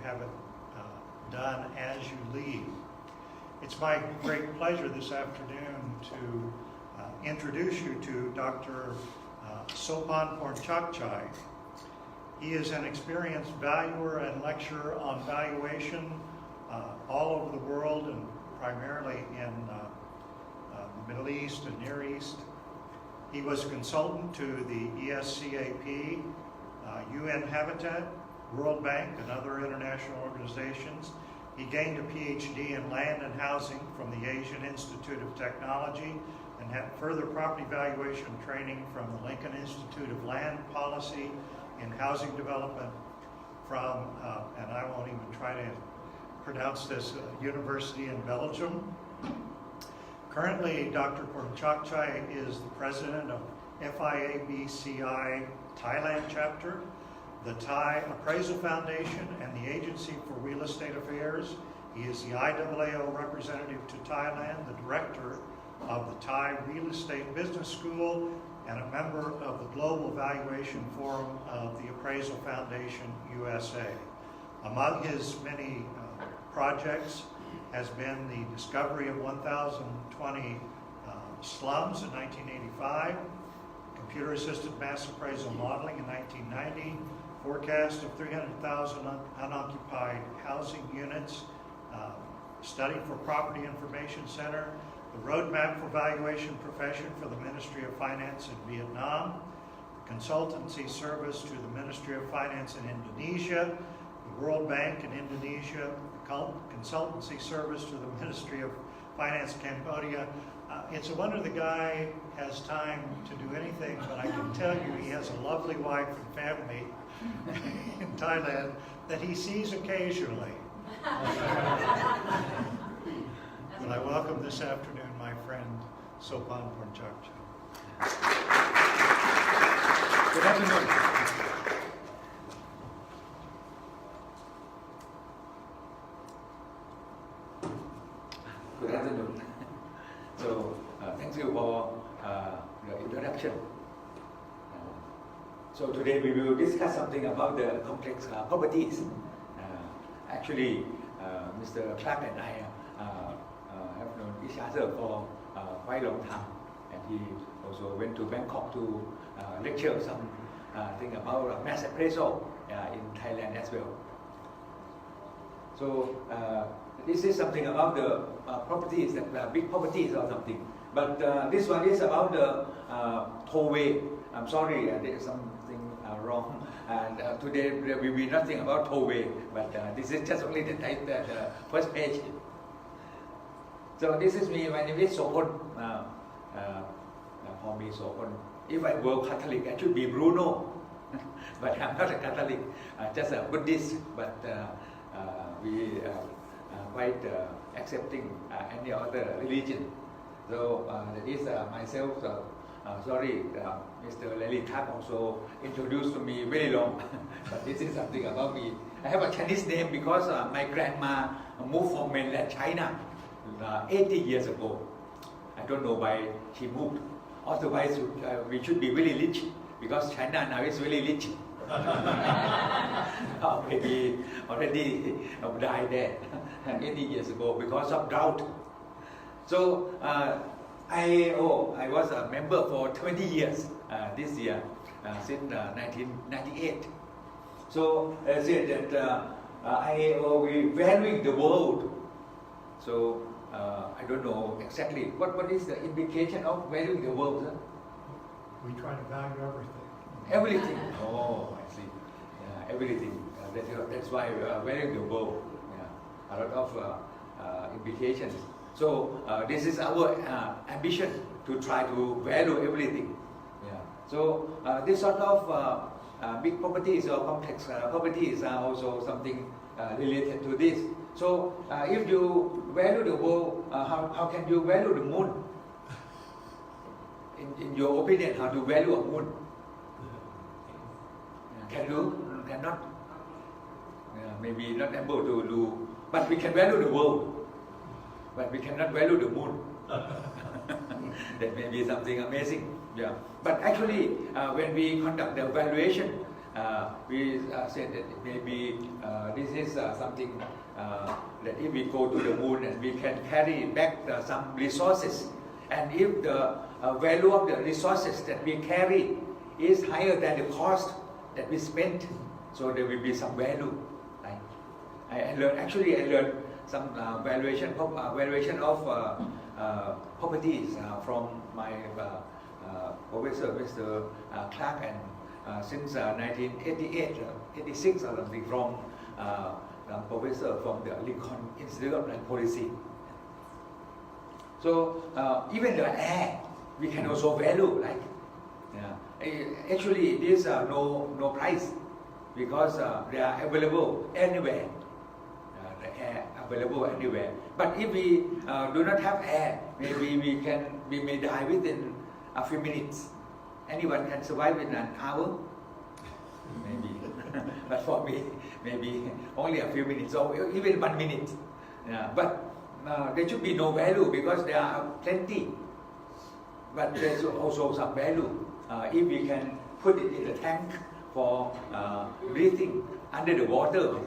have it done as you leave. It's my great pleasure this afternoon to introduce you to Dr. Sopon Pornchakchai. He is an experienced valuer and lecturer on valuation all over the world, and primarily in the Middle East and Near East. He was a consultant to the ESCAP, UN Habitat, World Bank, and other international organizations. He gained a PhD in land and housing from the Asian Institute of Technology and had further property valuation training from the Lincoln Institute of Land Policy in Housing Development from, and I won't even try to pronounce this, university in Belgium. Currently, Dr. Pornchakchai is the president of FIABCI Thailand chapter, the Thai Appraisal Foundation, and the Agency for Real Estate Affairs. He is the IAAO representative to Thailand, the director of the Thai Real Estate Business School, and a member of the Global Valuation Forum of the Appraisal Foundation USA. Among his many projects has been the discovery of 1,020 slums in 1985, computer-assisted mass appraisal modeling in 1990, forecast of 300,000 unoccupied housing units, study for Property Information Center, the roadmap for valuation profession for the Ministry of Finance in Vietnam, consultancy service to the Ministry of Finance in Indonesia, the World Bank in Indonesia, consultancy service to the Ministry of Finance Cambodia. It's a wonder the guy has time to do anything, but I can tell you he has a lovely wife and family in Thailand that he sees occasionally. But I welcome this afternoon my friend Sopon Pornchakchai. Good afternoon. Good afternoon. So, thank you for your introduction. So today we will discuss something about the complex properties. Actually, Mr. Clark and I have known each other for quite a long time, and he also went to Bangkok to lecture some thing about mass appraisal in Thailand as well. So this is something about the properties, that big properties or something. But this one is about the tollway. I'm sorry, there is something wrong. And today there will be nothing about tollway, but this is just only the first page. So this is me. My name is Sopon. For me, Sopon. If I were Catholic, I should be Bruno. But I'm not a Catholic, just a Buddhist. But we quite accepting any other religion. So that is myself. Sorry, Mr. Lely Tak also introduced to me very long, but this is something about me. I have a Chinese name because my grandma moved from mainland China 80 years ago. I don't know why she moved. Otherwise, we should be really rich because China now is really rich. Maybe already died there 80 years ago because of drought. So IAAO, I was a member for 20 years this year, since 1998. So I said that IAAO, we valuing the world. So I don't know exactly what is the implication of valuing the world. Huh? We try to value everything. Everything. Oh, I see. Everything. That's why valuing the world. A lot of implications. So this is our ambition to try to value everything. So this sort of big properties or complex properties are also something related to this. So if you value the world, how can you value the moon? In your opinion, how to value a moon? Can you? Cannot? Maybe not able to do, but we can value the world. But we cannot value the moon. That may be something amazing. But actually, when we conduct the valuation, we said that maybe this is something that if we go to the moon and we can carry back some resources, and if the value of the resources that we carry is higher than the cost that we spent, so there will be some value. Right? I learned some valuation of properties from my professor, Mr. Clark, and since 1988, 86 or something, from professor from the Lincoln Institute of Land Policy. So even the air, we can also value, like, actually it is no price, because they are available anywhere. The air available anywhere. But if we do not have air, maybe we may die within a few minutes. Anyone can survive in an hour, maybe. But for me, maybe only a few minutes, or even 1 minute. But there should be no value, because there are plenty. But there's also some value if we can put it in the tank for breathing under the water.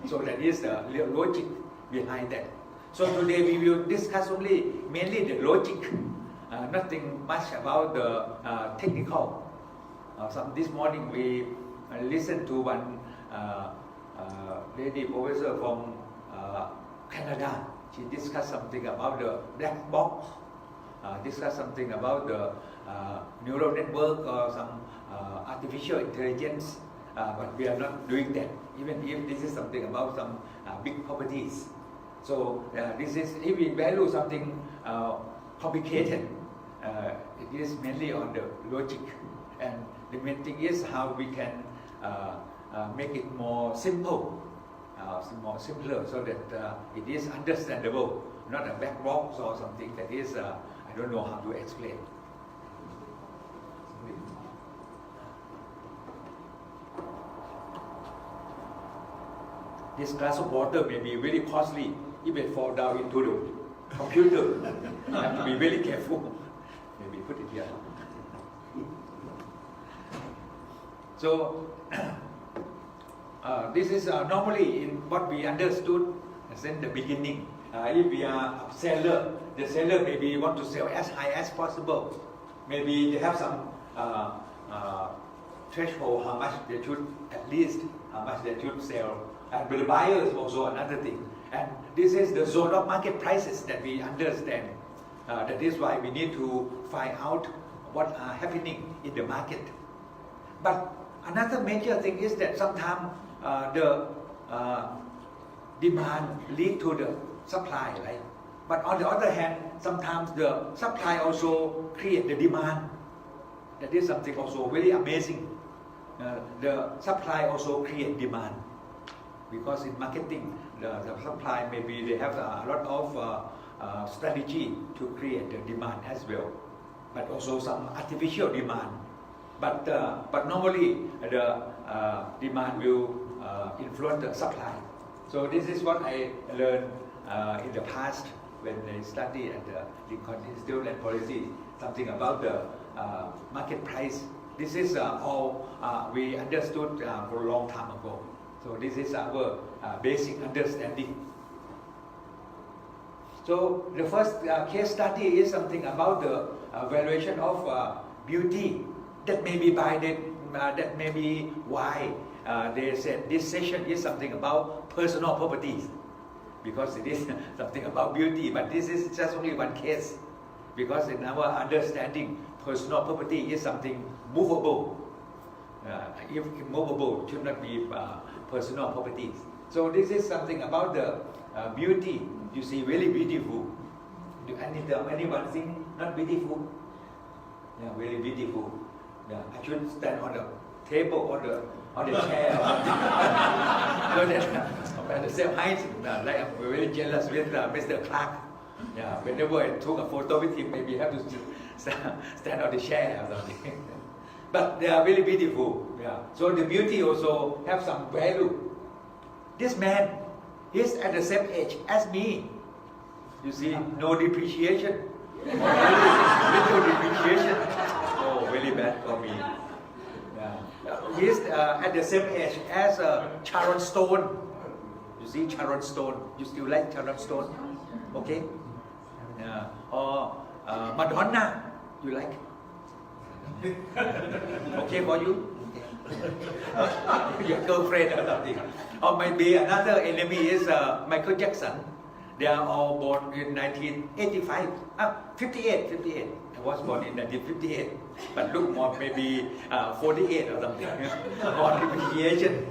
So that is the logic behind that. So today we will discuss mainly the logic, nothing much about the technical. This morning we listened to one lady professor from Canada. She discussed something about the black box, discussed something about the neural network or some artificial intelligence, but we are not doing that, even if this is something about some big properties. So this is, if we value something complicated, it is mainly on the logic, and the main thing is how we can make it more simple, more simpler, so that it is understandable, not a black box or something that is I don't know how to explain. This glass of water may be very costly if it fall down into the computer. You have to be very careful. Maybe put it here. So this is normally in what we understood since the beginning. If we are a seller, the seller maybe want to sell as high as possible. Maybe they have some threshold how much they should, at least how much they should sell. And the buyer is also another thing. And this is the zone of market prices that we understand. That is why we need to find out what are happening in the market. But another major thing is that sometimes the demand lead to the supply, right? But on the other hand, sometimes the supply also create the demand. That is something also very amazing. The supply also create demand, because in marketing, the supply, maybe they have a lot of strategy to create the demand as well, but also some artificial demand. But normally the demand will influence the supply. So this is what I learned in the past when I studied at the Lincoln Institute of Land Policy, something about the market price. This is all we understood for a long time ago. So this is our basic understanding. So the first case study is something about the valuation of beauty. That may be that may be why they said this session is something about personal properties, because it is something about beauty. But this is just only one case, because in our understanding, personal property is something movable. If immovable, should not be personal properties. So this is something about the beauty. You see, really beautiful. Anyone think not beautiful? Yeah, very beautiful. Yeah, I should stand on the table or on the chair. So that at the same height, like I'm very jealous with Mr. Clark. Yeah, whenever I took a photo with him, maybe I have to stand on the chair or something. But they are really beautiful. Yeah. So the beauty also have some value. This man, he's at the same age as me. You see, no depreciation. Little depreciation. Oh, very bad for me. Yeah. He's at the same age as Sharon Stone. You see Sharon Stone. You still like Sharon Stone? Okay. Or Madonna. You like? Okay for you? Your girlfriend or something. Or maybe another enemy is Michael Jackson. They are all born in 1985. 58. I was born in 1958. But look more maybe 48 or something. More depreciation.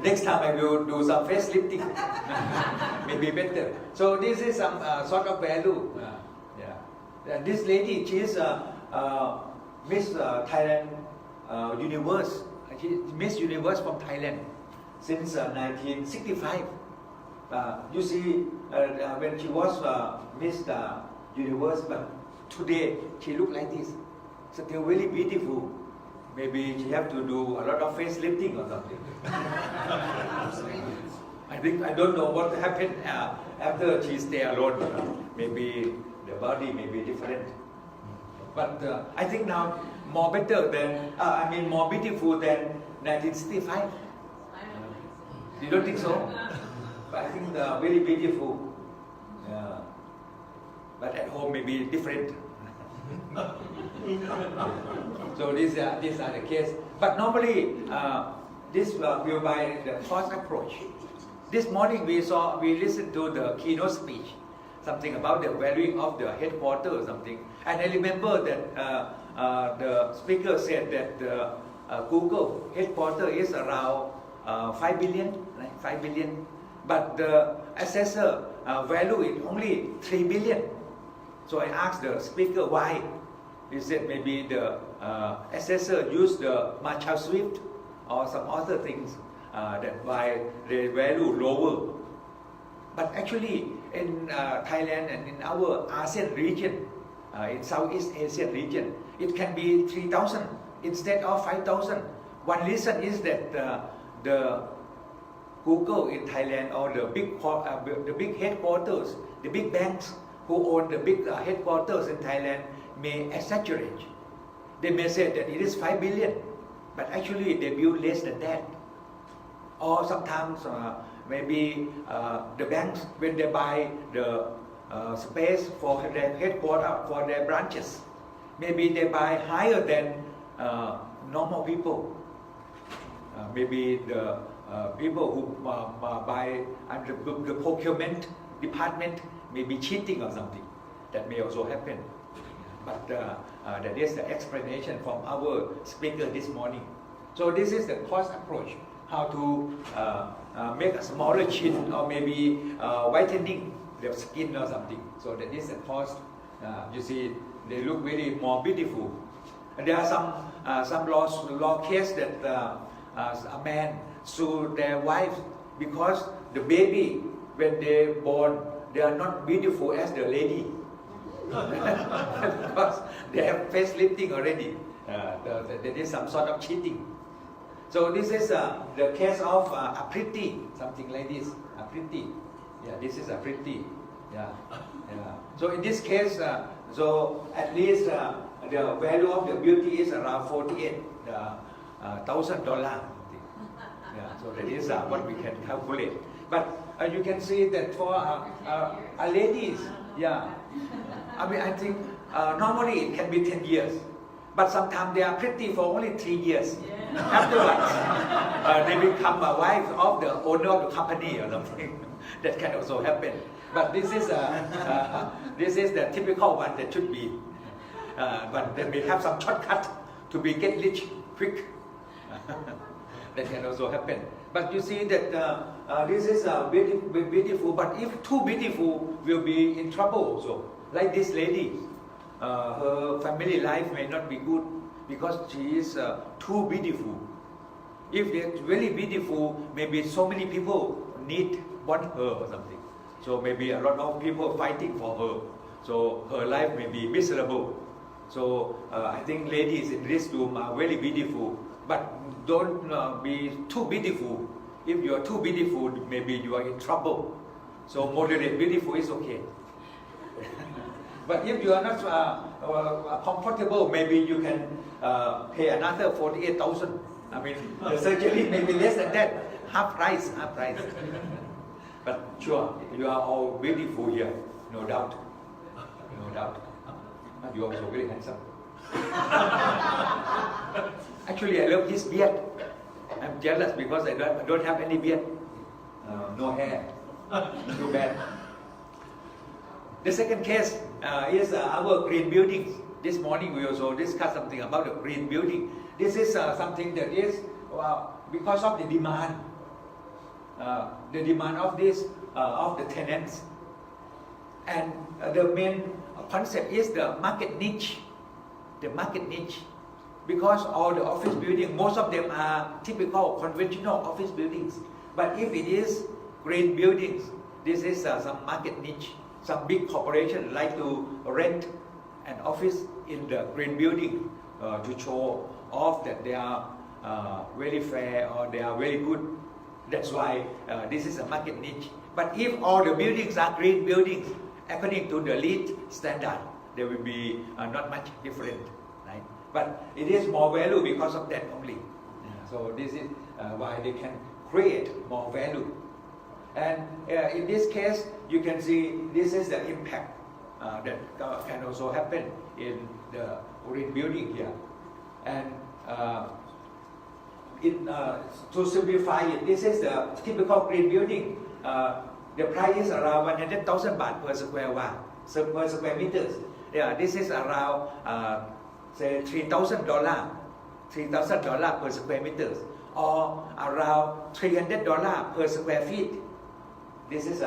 Next time I will do some facelifting. Maybe better. So this is some sort of value. This lady, she is Miss Thailand Universe. She is Miss Universe from Thailand since 1965. You see, when she was Miss Universe, but today she look like this. Still very beautiful. Maybe she have to do a lot of facelifting or something. I don't know what happened after she stay alone. Maybe the body may be different. But I think now more better than, more beautiful than 1965. You don't think so? But I think very beautiful. But at home maybe different. So these are the case. But normally this will by the cost approach. This morning we listened to the keynote speech, something about the valuing of the headquarters or something. And I remember that the speaker said that Google headquarters is around 5 billion, right? 5 billion. But the assessor value it only 3 billion. So I asked the speaker why. He said maybe the assessor used the Marshall Swift or some other things that why the value lower. But actually in Thailand and in our ASEAN region, in Southeast Asian region, it can be 3,000 instead of 5,000. One reason is that the Google in Thailand or the big headquarters, the big banks who own the big headquarters in Thailand may exaggerate. They may say that it is 5 billion, but actually they build less than that. Or sometimes maybe the banks, when they buy the space for their headquarters, for their branches, maybe they buy higher than normal people. Maybe the people who buy under the procurement department may be cheating or something. That may also happen. But that is the explanation from our speaker this morning. So this is the cost approach, how to make a smaller chin or maybe whitening the skin or something. So that is the cost. You see, they look very more beautiful. And there are some law case that a man sue their wife because the baby, when they born, they are not beautiful as the lady. Because they have facelifting already. There is some sort of cheating. So this is the case of a pretty, something like this. A pretty. Yeah, this is a pretty. Yeah. So in this case, so at least the value of the beauty is around $48,000. Yeah, so that is what we can calculate. But you can see that for a ladies, I think normally it can be 10 years. But sometimes they are pretty for only 3 years. Afterwards, they become a wife of the owner of the company or something. That can also happen. But this is the typical one that should be. But they may have some shortcut to get rich quick. That can also happen. But you see that this is beautiful. But if too beautiful, will be in trouble also. Like this lady, her family life may not be good because she is too beautiful. If they're really beautiful, maybe so many people want her or something. So maybe a lot of people fighting for her. So her life may be miserable. So I think ladies in this room are very beautiful, but don't be too beautiful. If you are too beautiful, maybe you are in trouble. So moderate beautiful is okay. But if you are not comfortable, maybe you can pay another 48,000 I mean, the surgery may be less than that, half price. But sure, you are all beautiful here, no doubt. You are also very handsome. Actually, I love his beard. I'm jealous because I don't have any beard. No hair. Too bad. The second case is our green buildings. This morning we also discussed something about the green building. This is something that is because of the demand. The demand of this of the tenants. And the main concept is the market niche. The market niche. Because all the office buildings, most of them are typical conventional office buildings. But if it is green buildings, this is some market niche. Some big corporations like to rent an office in the green building to show off that they are very fair or they are very good. That's why this is a market niche. But if all the buildings are green buildings, according to the LEED standard, there will be not much different, right? But it is more value because of that only. So this is why they can create more value. And in this case, you can see this is the impact that can also happen in the green building here. And to simplify it, this is the typical green building. The price is around 100,000 baht per square meters. Yeah, this is around say $3,000 per square meters, or around $300 per square feet. This is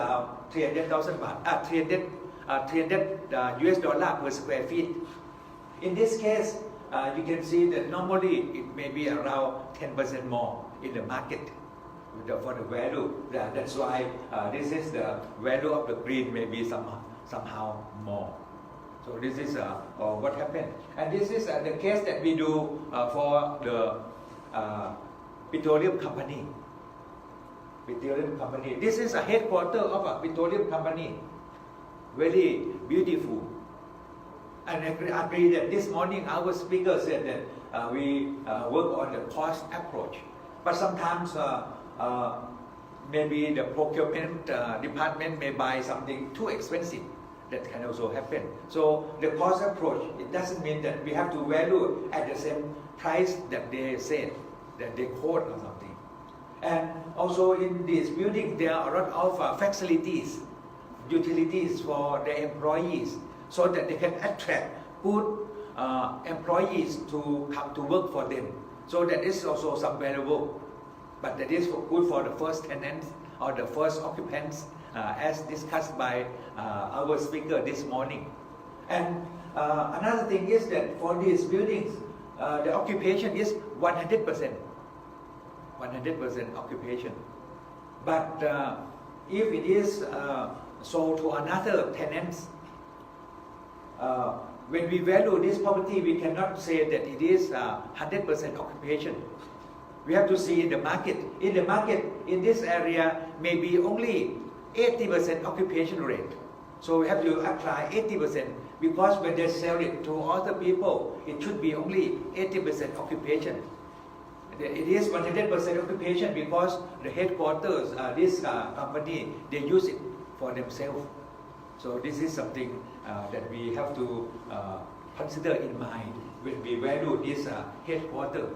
300,000 baht, 300 US dollar per square feet. In this case, you can see that normally it may be around 10% more in the market for the value. That's why this is the value of the green may be somehow more. So this is what happened. And this is the case that we do for the petroleum company. This is a headquarters of a petroleum company. Very beautiful. And I agree that this morning our speaker said that we work on the cost approach. But sometimes maybe the procurement department may buy something too expensive. That can also happen. So the cost approach, it doesn't mean that we have to value at the same price that they said, that they quote or something. And also in this building, there are a lot of facilities, utilities for the employees, so that they can attract good employees to come to work for them. So that is also some valuable. But that is good for the first tenants or the first occupants, as discussed by our speaker this morning. And another thing is that for these buildings, the occupation is 100%. 100% occupation. But if it is sold to another tenants, when we value this property, we cannot say that it is 100% occupation. We have to see in the market. In the market, in this area, maybe only 80% occupation rate. So we have to apply 80%, because when they sell it to other people, it should be only 80% occupation. It is 100% occupation because the headquarters, this company, they use it for themselves. So this is something that we have to consider in mind when we value this headquarters.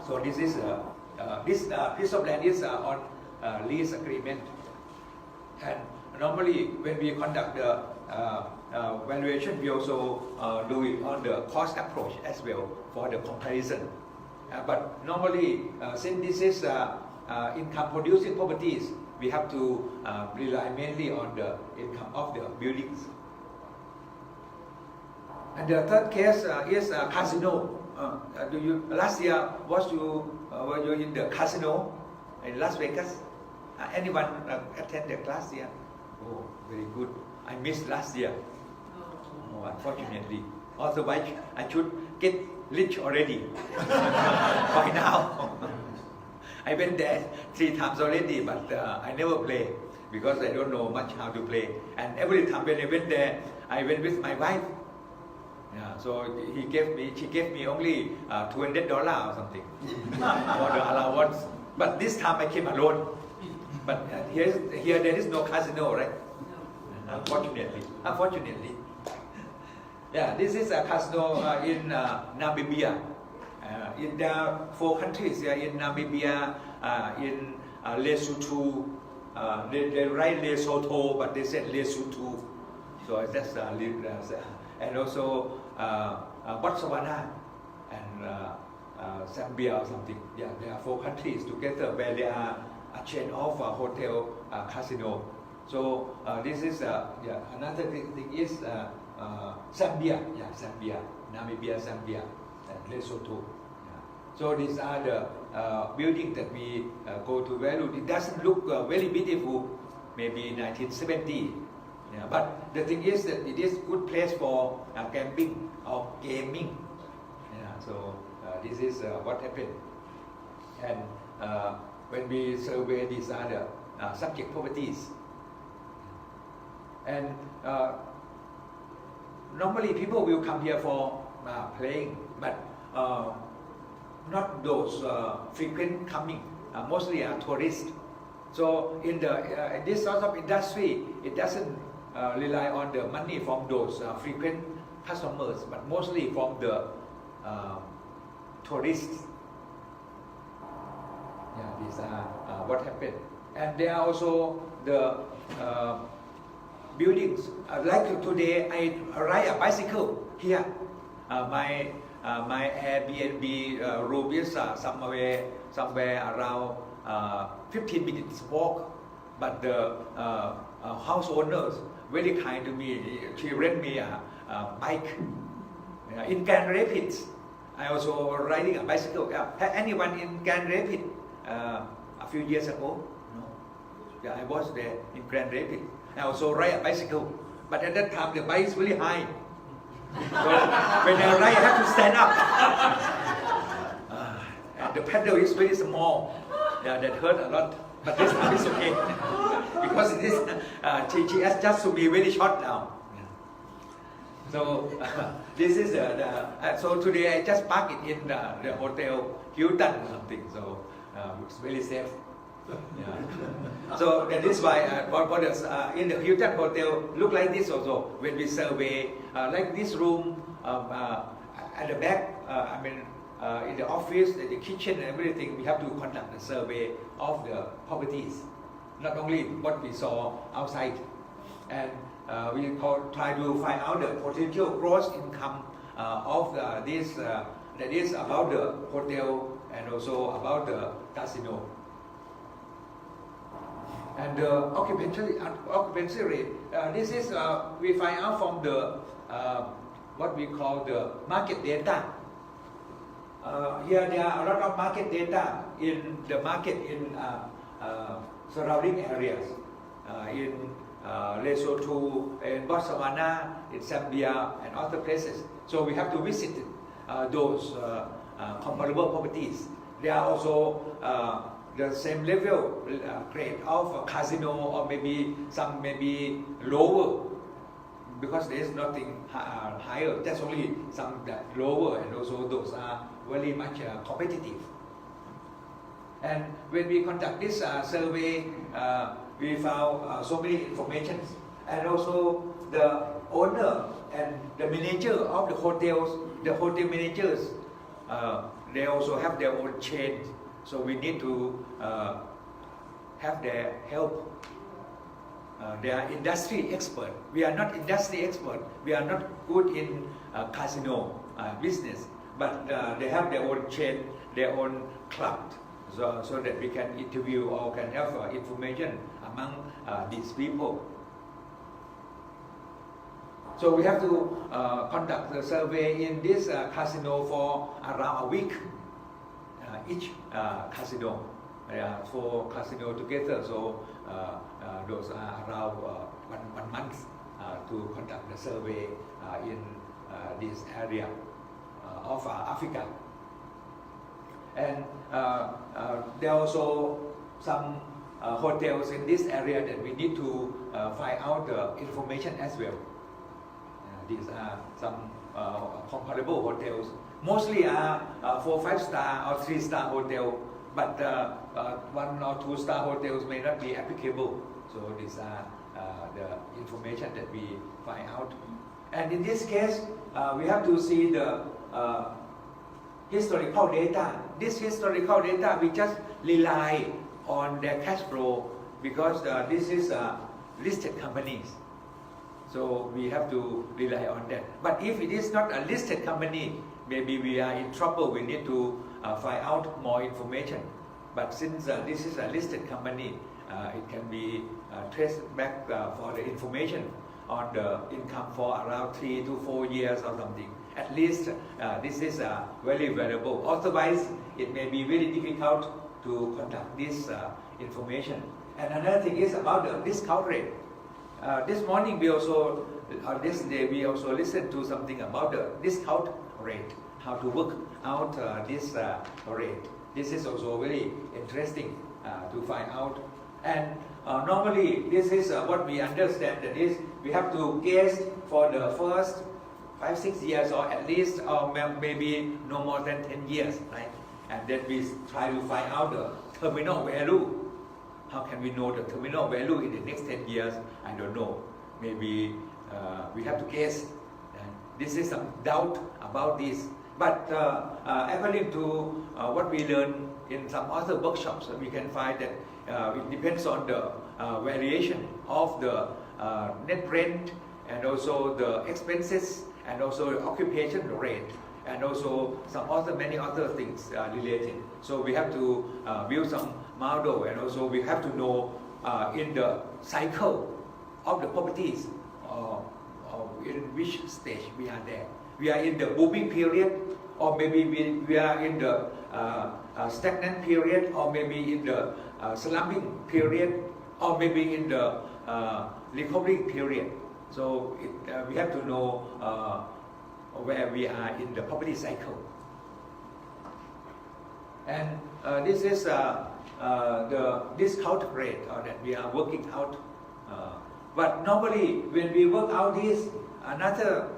So this is this piece of land is on lease agreement, and normally when we conduct the valuation, we also do it on the cost approach as well for the comparison. But normally, since this is income producing properties, we have to rely mainly on the income of the buildings. And the third case is casino. Last year were you in the casino in Las Vegas? Anyone attend the class here? Oh, very good. I missed last year. Oh, unfortunately. Otherwise, I should get rich already by now. I went there 3 times already, but I never play because I don't know much how to play. And every time when I went there, I went with my wife. Yeah, so she gave me only $200 or something for the allowance. But this time I came alone. But here there is no casino, right? Unfortunately. Yeah, this is a casino in Namibia. There are 4 countries here in Namibia, in Lesotho. They write Lesotho, but they said Lesotho. So that's and also Botswana and Zambia or something. Yeah, there are 4 countries together where there are a chain of hotel casino. So this is another thing is Zambia. Yeah, Zambia, Namibia, Zambia, and Lesotho. Yeah. So these are the buildings that we go to value. It doesn't look very beautiful, maybe 1970. Yeah, but the thing is that it is good place for camping or gaming. Yeah, so this is what happened. And when we survey these are the subject properties. And normally people will come here for playing, but not those frequent coming. Mostly are tourists. So in this sort of industry, it doesn't rely on the money from those frequent customers, but mostly from the tourists. Yeah, these are what happened. And there are also the buildings. Like today, I ride a bicycle here. My Airbnb room is somewhere around 15 minutes walk. But the house owners very kind to me. She rent me a bike in Grand Rapids. I also riding a bicycle. Anyone in Grand Rapids a few years ago? No. Yeah, I was there in Grand Rapids. I also ride a bicycle, but at that time the bike is really high. So when I ride, I have to stand up. And the pedal is very small. Yeah, that hurt a lot. But this time it's okay because it is she adjusts to be very short now. So this is so today I just park it in the hotel Hilton or something. So it's very safe. Yeah. So that is why for the, in the Hilton hotel look like this also. When we survey like this room at the back, I mean. In the office, in the kitchen and everything, we have to conduct a survey of the properties, not only what we saw outside. And we try to find out the potential gross income of this, that is about the hotel and also about the casino. And the occupancy rate, this is, we find out from the, what we call the market data. Here there are a lot of market data in the market in surrounding areas, in Lesotho, in Botswana, in Zambia, and other places. So we have to visit those comparable properties. There are also the same level grade of casino, or maybe some maybe lower, because there is nothing higher. That's only some that lower, and also those are very much competitive. And when we conduct this survey, we found so many information, and also the owner and the manager of the hotels, the hotel managers, they also have their own chain. So we need to have their help. They are industry expert. We are not industry expert. We are not good in casino business. But they have their own chain, their own club, so that we can interview or can have information among these people. So we have to conduct the survey in this casino for around a week, each casino. There are 4 casinos together, so those are around 1 month to conduct the survey in this area of Africa. And there are also some hotels in this area that we need to find out the information as well. These are some comparable hotels. Mostly are 4-5 star or 3-star hotel, but 1 or 2-star hotels may not be applicable. So these are the information that we find out. And in this case, we have to see the historical data. This historical data, we just rely on their cash flow because this is listed companies. So we have to rely on that. But if it is not a listed company, maybe we are in trouble. We need to find out more information. But since this is a listed company, it can be traced back for the information on the income for around 3 to 4 years or something. At least this is very valuable. Otherwise, it may be very difficult to conduct this information. And another thing is about the discount rate. This morning we also, this day we also listened to something about the discount rate, how to work out this rate. This is also very interesting to find out. And normally this is what we understand, that is we have to guess for the first 5-6 years or at least or maybe no more than 10 years, right? And then we try to find out the terminal value. How can we know the terminal value in the next 10 years? I don't know. Maybe we have to guess. This is some doubt about this. But according to what we learn in some other workshops, we can find that it depends on the variation of the net rent and also the expenses and also occupation rate and also some other many other things related. So we have to build some model, and also we have to know in the cycle of the properties in which stage we are there. We are in the booming period, or maybe we are in the stagnant period, or maybe in the slumping period, or maybe in the recovery period. So we have to know where we are in the property cycle. And this is the discount rate that we are working out. But normally when we work out this, another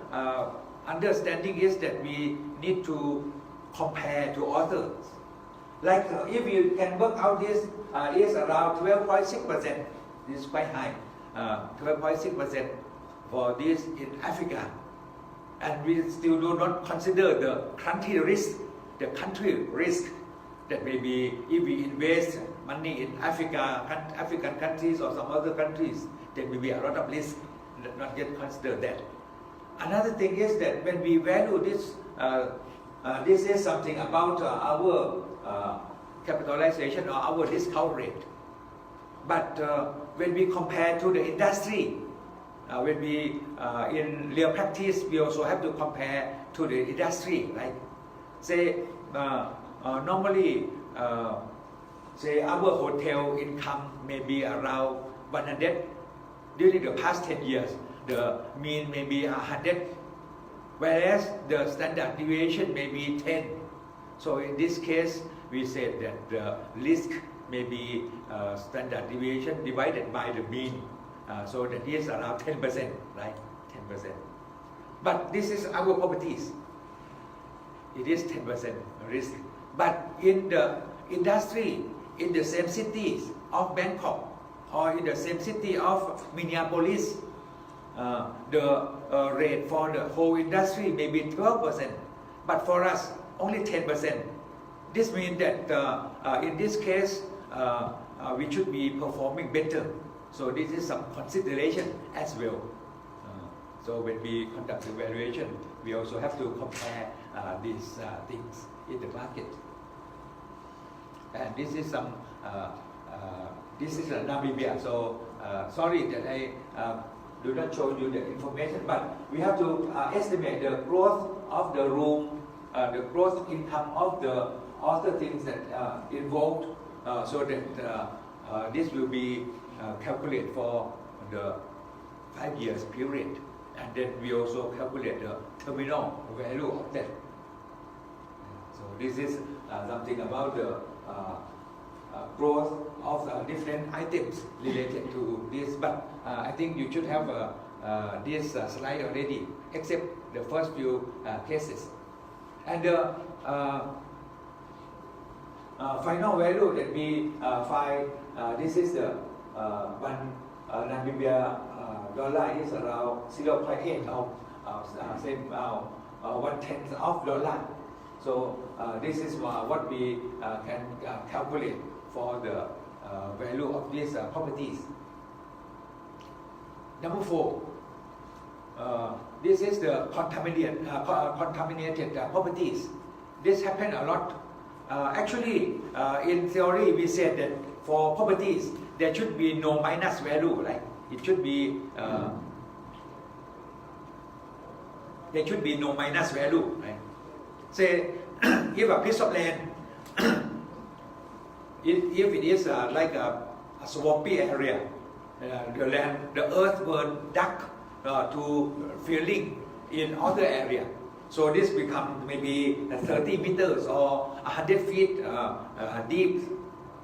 understanding is that we need to compare to others. Like if you can work out this is around 12.6%. This is quite high. 12.6% for this in Africa. And we still do not consider the country risk, that maybe if we invest money in African countries or some other countries, there may be a lot of risk, not yet consider that. Another thing is that when we value this, this is something about our capitalization or our discount rate. But when we compare to the industry, when we in real practice, we also have to compare to the industry, right? Say normally, say our hotel income may be around 100. During the past 10 years, the mean may be 100, whereas the standard deviation may be 10. So in this case, we said that the risk may be standard deviation divided by the mean. So that is around 10%, right? 10%. But this is our properties. It is 10% risk. But in the industry, in the same cities of Bangkok, or in the same city of Minneapolis, the rate for the whole industry may be 12%, but for us, only 10%. This means that in this case, we should be performing better. So this is some consideration as well. So when we conduct the evaluation, we also have to compare these things in the market. And this is some, this is Namibia. So sorry that I do not show you the information, but we have to estimate the growth of the room, the growth income of the other things that involved, so that this will be calculated for the 5 years period. And then we also calculate the terminal value of that. So this is something about the growth of different items related to this. But I think you should have this slide already. except the first few cases. And the final value that we find, this is the one Namibia dollar is around 0.8 of same 1/10 of dollar. So this is what we can calculate for the value of these properties. Number 4, this is the contaminated properties. This happens a lot. Actually, in theory, we said that for properties there should be no minus value, right? It should be there should be no minus value, right? Say, if a piece of land, if it is like a swampy area, the earth will dug to filling in other area. So this becomes maybe 30 meters or 100 feet deep.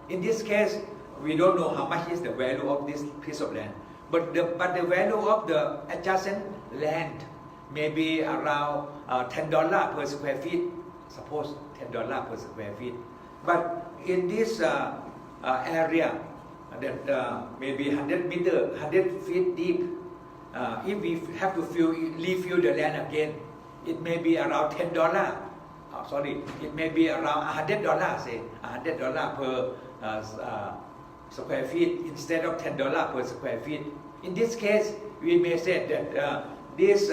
In this case, we don't know how much is the value of this piece of land. But the value of the adjacent land may be around $10 per square feet. Suppose $10 per square feet. But in this area that maybe 100 meter, 100 feet deep, if we have to refill the land again, it may be around $10. It may be around $100. Say $100 per square feet instead of $10 per square feet. In this case, we may say that this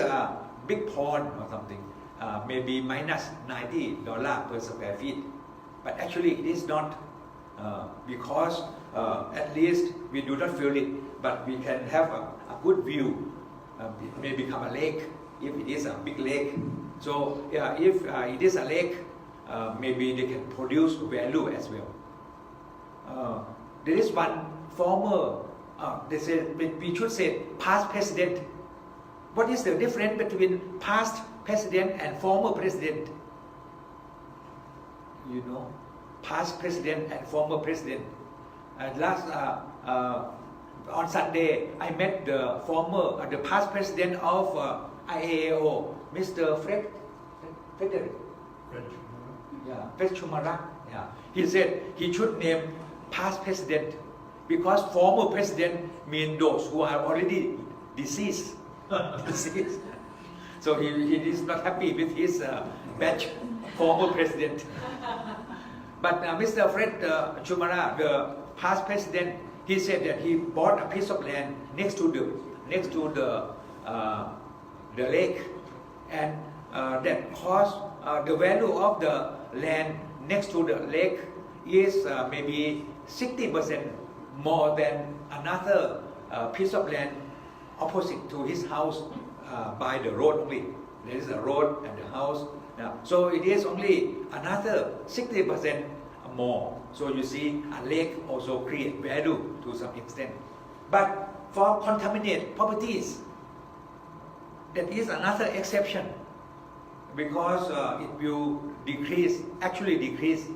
big pond or something may be minus $90 per square feet. But actually, it is not because at least we do not feel it, but we can have a good view. It may become a lake if it is a big lake. So if it is a lake, maybe they can produce value as well. There is one former, they say, we should say past president. What is the difference between past president and former president? You know, past president and former president. On Sunday, I met the past president of IAAO, Mr. Frederick. Fred Chumara. Yeah. He said he should name past president because former president mean those who are already deceased. So he is not happy with his batch, former president. But Mr. Fred Chumara, the past president, he said that he bought a piece of land next to the lake, and that cost the value of the land next to the lake is maybe 60% more than another piece of land opposite to his house by the road only. There is a road and the house. So it is only another 60% more. So you see, a lake also creates value to some extent. But for contaminated properties, that is another exception, because it will actually decrease.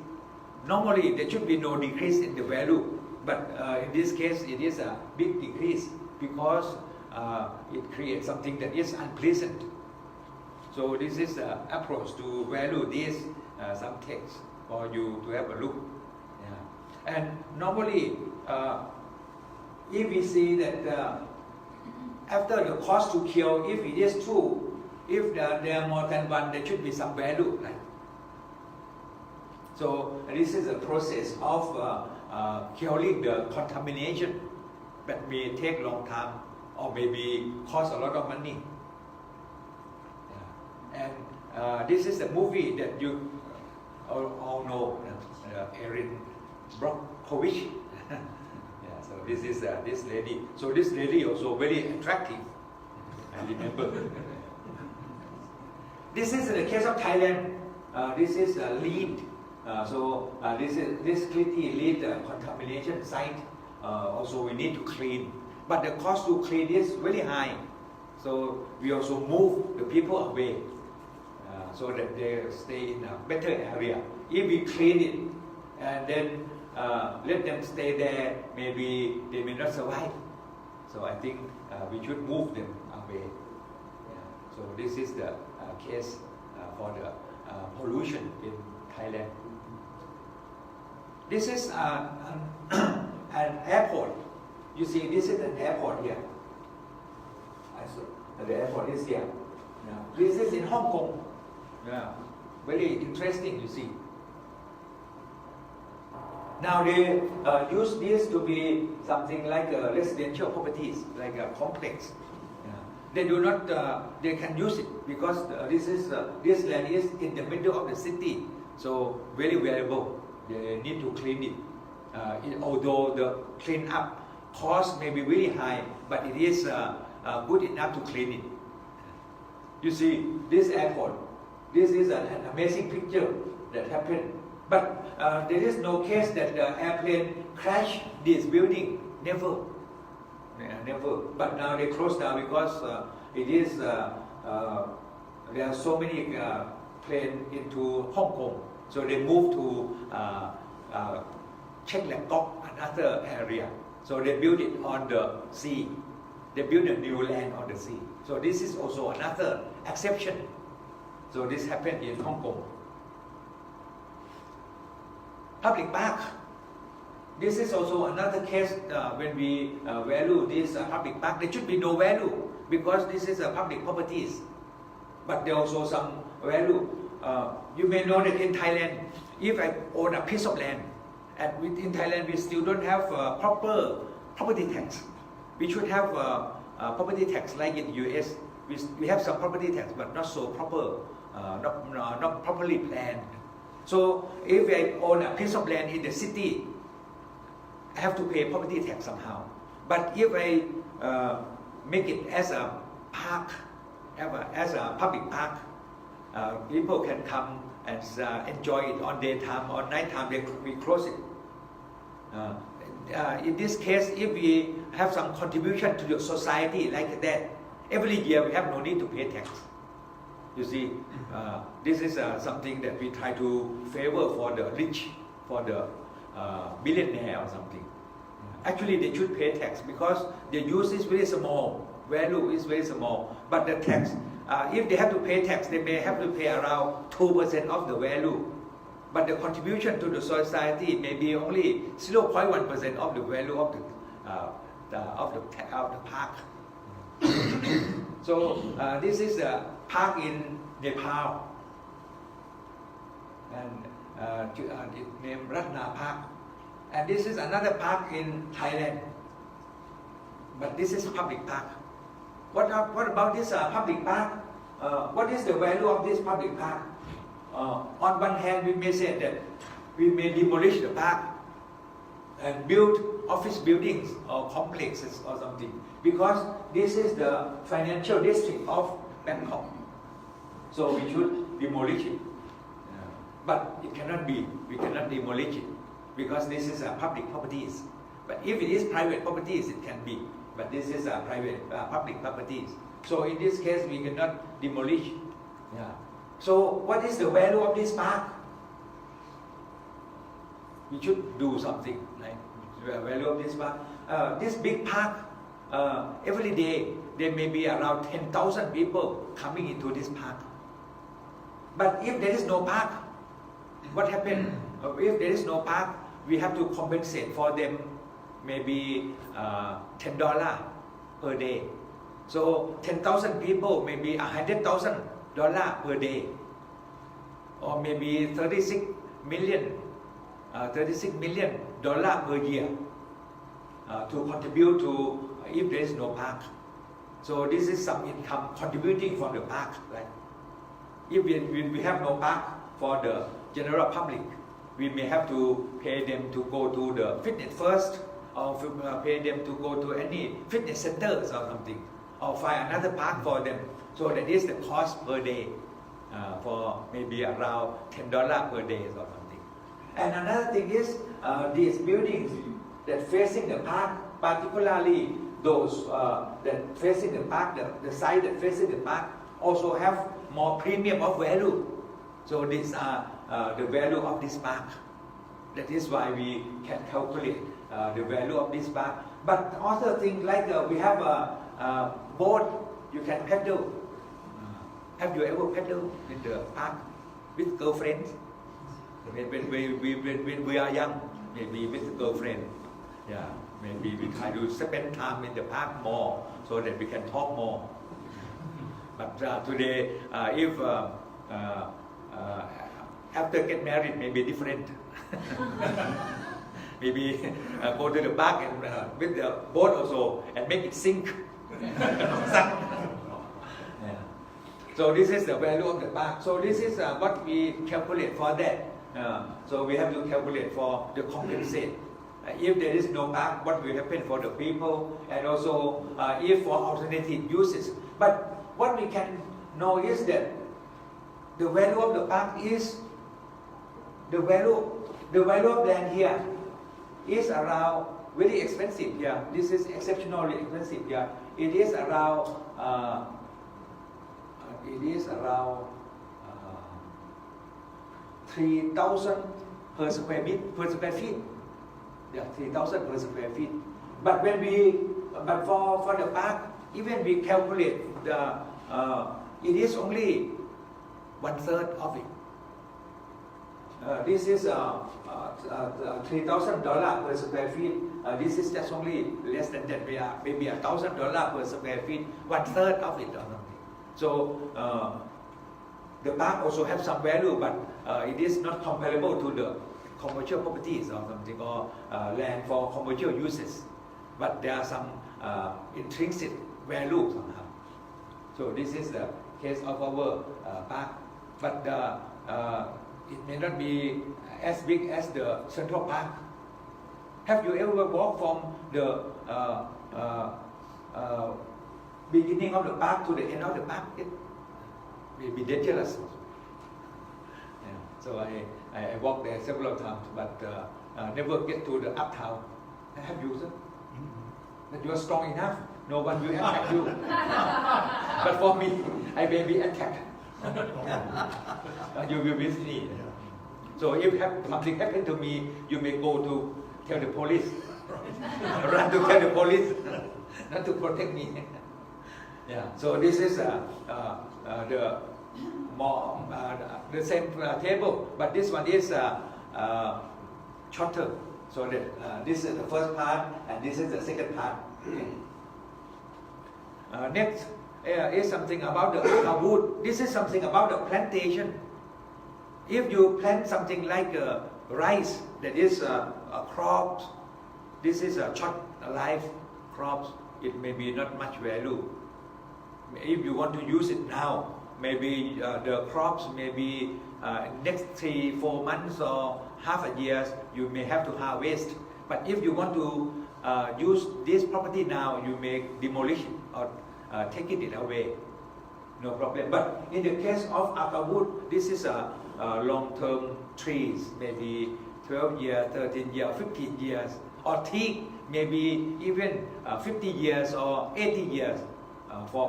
Normally there should be no decrease in the value, but in this case it is a big decrease because it creates something that is unpleasant. So this is the approach to value these some texts for you to have a look. Yeah. And normally, if we see that after the cost to kill, if it is two, if there are more than one, there should be some value, right? So this is a process of killing the contamination that may take long time or maybe cost a lot of money. Yeah. And this is a movie that you all know, Erin Brockovich. Yeah, so this is this lady. So this lady also very attractive. I remember. This is the case of Thailand. This is lead. This clearly lead contamination site. Also, we need to clean, but the cost to clean is very high. So we also move the people away so that they stay in a better area. If we clean it and then let them stay there, maybe they may not survive. So I think we should move them away. Yeah. So this is the case for the pollution in Thailand. This is an airport. You see, this is an airport here. The airport is here. Yeah. This is in Hong Kong. Yeah. Very interesting, you see. Now they use this to be something like residential properties, like a complex. Yeah. They do not. They can use it because this land is in the middle of the city, so very valuable. They need to clean it. Although the clean up cost may be really high, but it is good enough to clean it. You see, this airport. This is an amazing picture that happened. But there is no case that the airplane crashed this building. Never. Never. But now they closed down because it is there are so many planes into Hong Kong. So they moved to Czech Republic, another area. So they built it on the sea. They built a new land on the sea. So this is also another exception. So this happened in Hong Kong. Public park. This is also another case when we value this public park. There should be no value because this is a public properties. But there also some value. You may know that in Thailand, if I own a piece of land, and in Thailand we still don't have proper property tax. We should have property tax like in US. We have some property tax, but not so proper, not properly planned. So if I own a piece of land in the city, I have to pay property tax somehow. But if I make it as a park, as a public park, people can come and enjoy it on daytime or nighttime. We close it. In this case, if we have some contribution to the society like that, every year we have no need to pay tax. You see, this is something that we try to favor for the rich, for the billionaire or something. Actually, they should pay tax because the use is very small, value is very small. But the tax, if they have to pay tax, they may have to pay around 2% of the value. But the contribution to the society may be only 0.1% of the value of the park. So this is a park in Nepal, and it's named Ratna Park. And this is another park in Thailand, but this is a public park. What about this public park? What is the value of this public park? On one hand, we may say that we may demolish the park and build office buildings or complexes or something, because this is the financial district of Bangkok. So we should demolish it. But it cannot be. We cannot demolish it because this is public properties. But if it is private properties, it can be. But this is private public properties. So in this case, we cannot demolish. Yeah. So what is the value of this park? We should do something like the value of this park. This big park, every day there may be around 10,000 people coming into this park. But if there is no park, what happens? If there is no park, we have to compensate for them maybe $10 per day. So 10,000 people, maybe $100,000 per day, or maybe $36 million per year to contribute to if there is no park. So this is some income contributing from the park, right? If we have no park for the general public, we may have to pay them to go to the fitness first, or pay them to go to any fitness centers or something, or find another park for them. So that is the cost per day for maybe around $10 per day or something. And another thing is these buildings that facing the park, particularly those that facing the park, the side that facing the park also have more premium of value. So these are the value of this park. That is why we can calculate the value of this park. But other things like we have a boat you can paddle. Have you ever paddled in the park with girlfriends? When we are young, maybe with girlfriend, yeah, maybe we try to spend time in the park more so that we can talk more. But today, if after get married, maybe different. Maybe go to the park and with the boat also and make it sink. Yeah. So this is the value of the park. So this is what we calculate for that. So we have to calculate for the compensate. If there is no park, what will happen for the people, and also if for alternative uses. But what we can know is that the value of the park is the value of land here is around very expensive here. This is exceptionally expensive here. It is around 3,000 per square feet. Yeah, 3,000 per square feet. But for the park, even we calculate it is only 1/3 of it. This is $3,000 per square feet. This is just only less than that. Maybe $1,000 per square feet, 1/3 of it or something. So the park also have some value, but it is not comparable to the commercial properties or something, or land for commercial uses. But there are some intrinsic value somehow. So this is the case of our park. But it may not be as big as the Central Park. Have you ever walked from the beginning of the park to the end of the park? It may be dangerous. Yeah. So I walked there several times, but never get to the uptown. Have you, sir? That you are strong enough, no one will attack you. But for me, I may be attacked. You will with me. So if something happened to me, you may go to tell the police. Run to tell the police, not to protect me. Yeah. So this is the same table, but this one is shorter. So that this is the first part, and this is the second part. Next is something about the wood. This is something about the plantation. If you plant something like rice, that is a crop, this is a short life crops, it may be not much value. If you want to use it now, maybe the crops may be next 3-4 months or half a year, you may have to harvest. But if you want to use this property now, you may demolish it or take it away, no problem. But in the case of wood, this is a long-term trees, maybe 12 years, 13 years, 15 years, or teak, maybe even 50 years or 80 years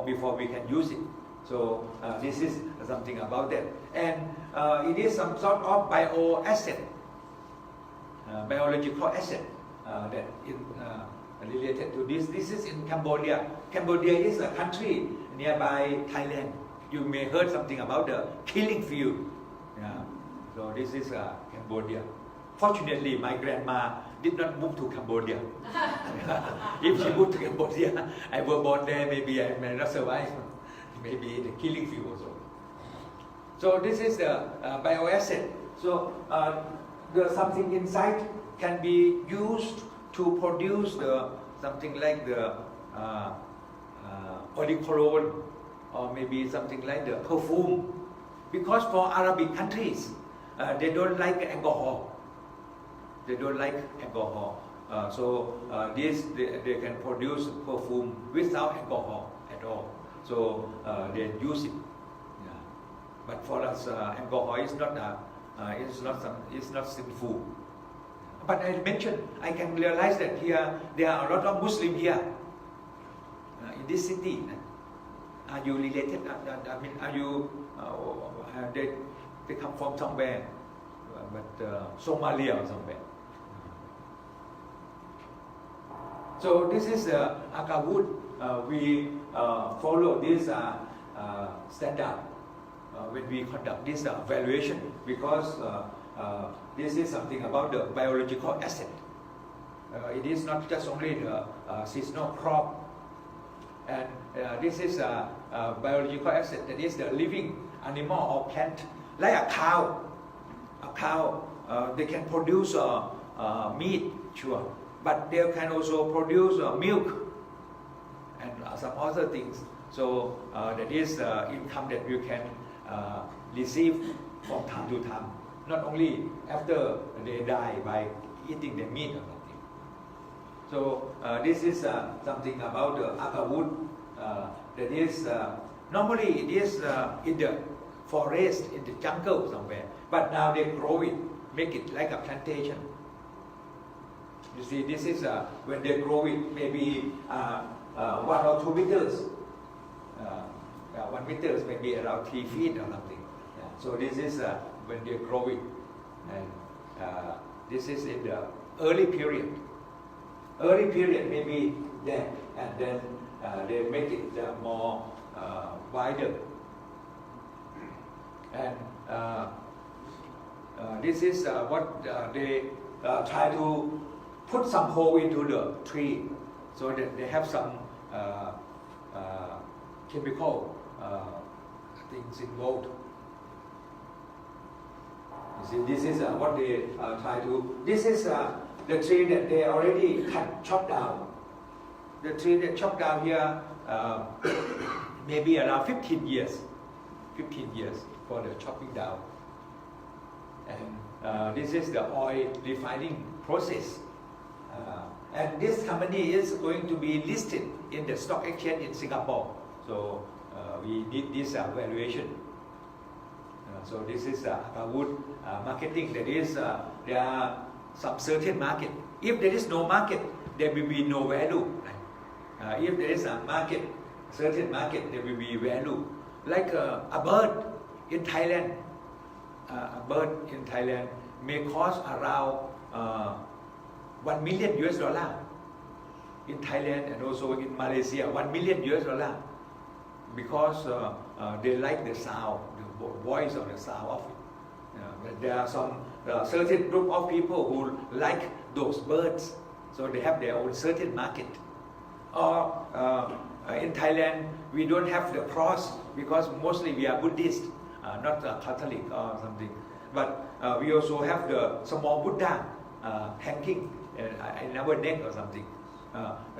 before we can use it. So this is something about that. And it is some sort of bioasset, biological asset that is related to this. This is in Cambodia. Cambodia is a country nearby Thailand. You may heard something about the killing field. Yeah. So this is Cambodia. Fortunately, my grandma did not move to Cambodia. If she moved to Cambodia, I was born there, maybe I may not survive. Maybe the killing field also. So this is the bioasset. So something inside can be used to produce something like the eau de cologne, or maybe something like the perfume. Because for Arabic countries, they don't like alcohol. They don't like alcohol. So they can produce perfume without alcohol at all. So they use it. Yeah. But for us, alcohol is not sinful. But I mentioned, I can realize that here there are a lot of Muslims here in this city. Are you related? I mean, are you? They come from somewhere, but Somalia or somewhere. So this is the Aka wood. We follow this standard when we conduct this valuation, because this is something about the biological asset. It is not just only the seasonal crop, and this is a biological asset, that is the living animal or plant, like a cow. A cow, they can produce meat, sure, but they can also produce milk and some other things. So that is income that you can receive from time to time, not only after they die by eating the meat or something. So this is something about the agar wood that is normally it is in the forest, in the jungle somewhere, but now they grow it, make it like a plantation. You see, this is when they grow it, maybe 1 or 2 meters. 1 meter is maybe around 3 feet or something. Yeah. So this is when they grow it, and this is in the early period. Early period maybe there, and then they make it more wider. And this is what they try to put some hole into the tree, so that they have some chemical things involved. You see, this is what they try to. This is the tree that they already chopped down. The tree that chopped down here maybe around 15 years. 15 years for the chopping down. And this is the oil refining process. And this company is going to be listed in the stock exchange in Singapore. So we did this valuation. So this is agar wood marketing. That is, there are some certain market. If there is no market, there will be no value. If there is a market, certain market, there will be value. Like a bird in Thailand, a bird in Thailand may cost around $1 million in Thailand, and also in Malaysia, $1 million because they like the sound, the voice or the sound of it. There are some certain group of people who like those birds, so they have their own certain market. Or in Thailand, we don't have the cross because mostly we are Buddhist, not Catholic or something. But we also have the small Buddha hanging in our neck or something.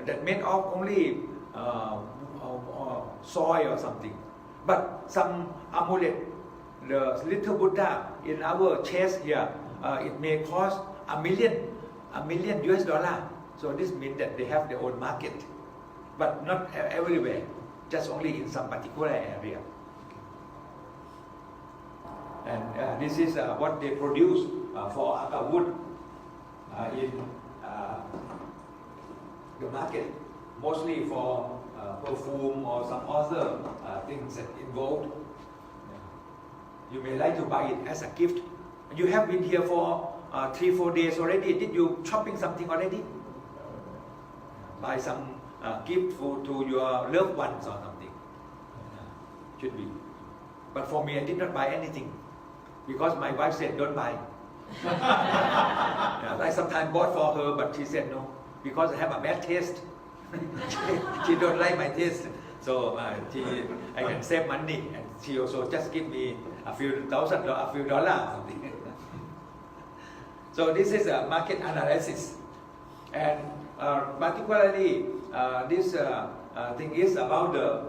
That made of only soil or something. But some amulet, the little Buddha in our chest here, it may cost $1 million. So this means that they have their own market, but not everywhere, just only in some particular area. And this is what they produce for agar wood in the market, mostly for perfume or some other things that involved. You may like to buy it as a gift. You have been here for 3-4 days already. Did you shopping something already? Buy some gift to your loved ones or something. Should be. But for me, I did not buy anything because my wife said don't buy. I sometimes bought for her, but she said no because I have a bad taste. She don't like my taste, so I can save money, and she also just give me a few thousand, a few dollars. So this is a market analysis, and particularly this thing is about the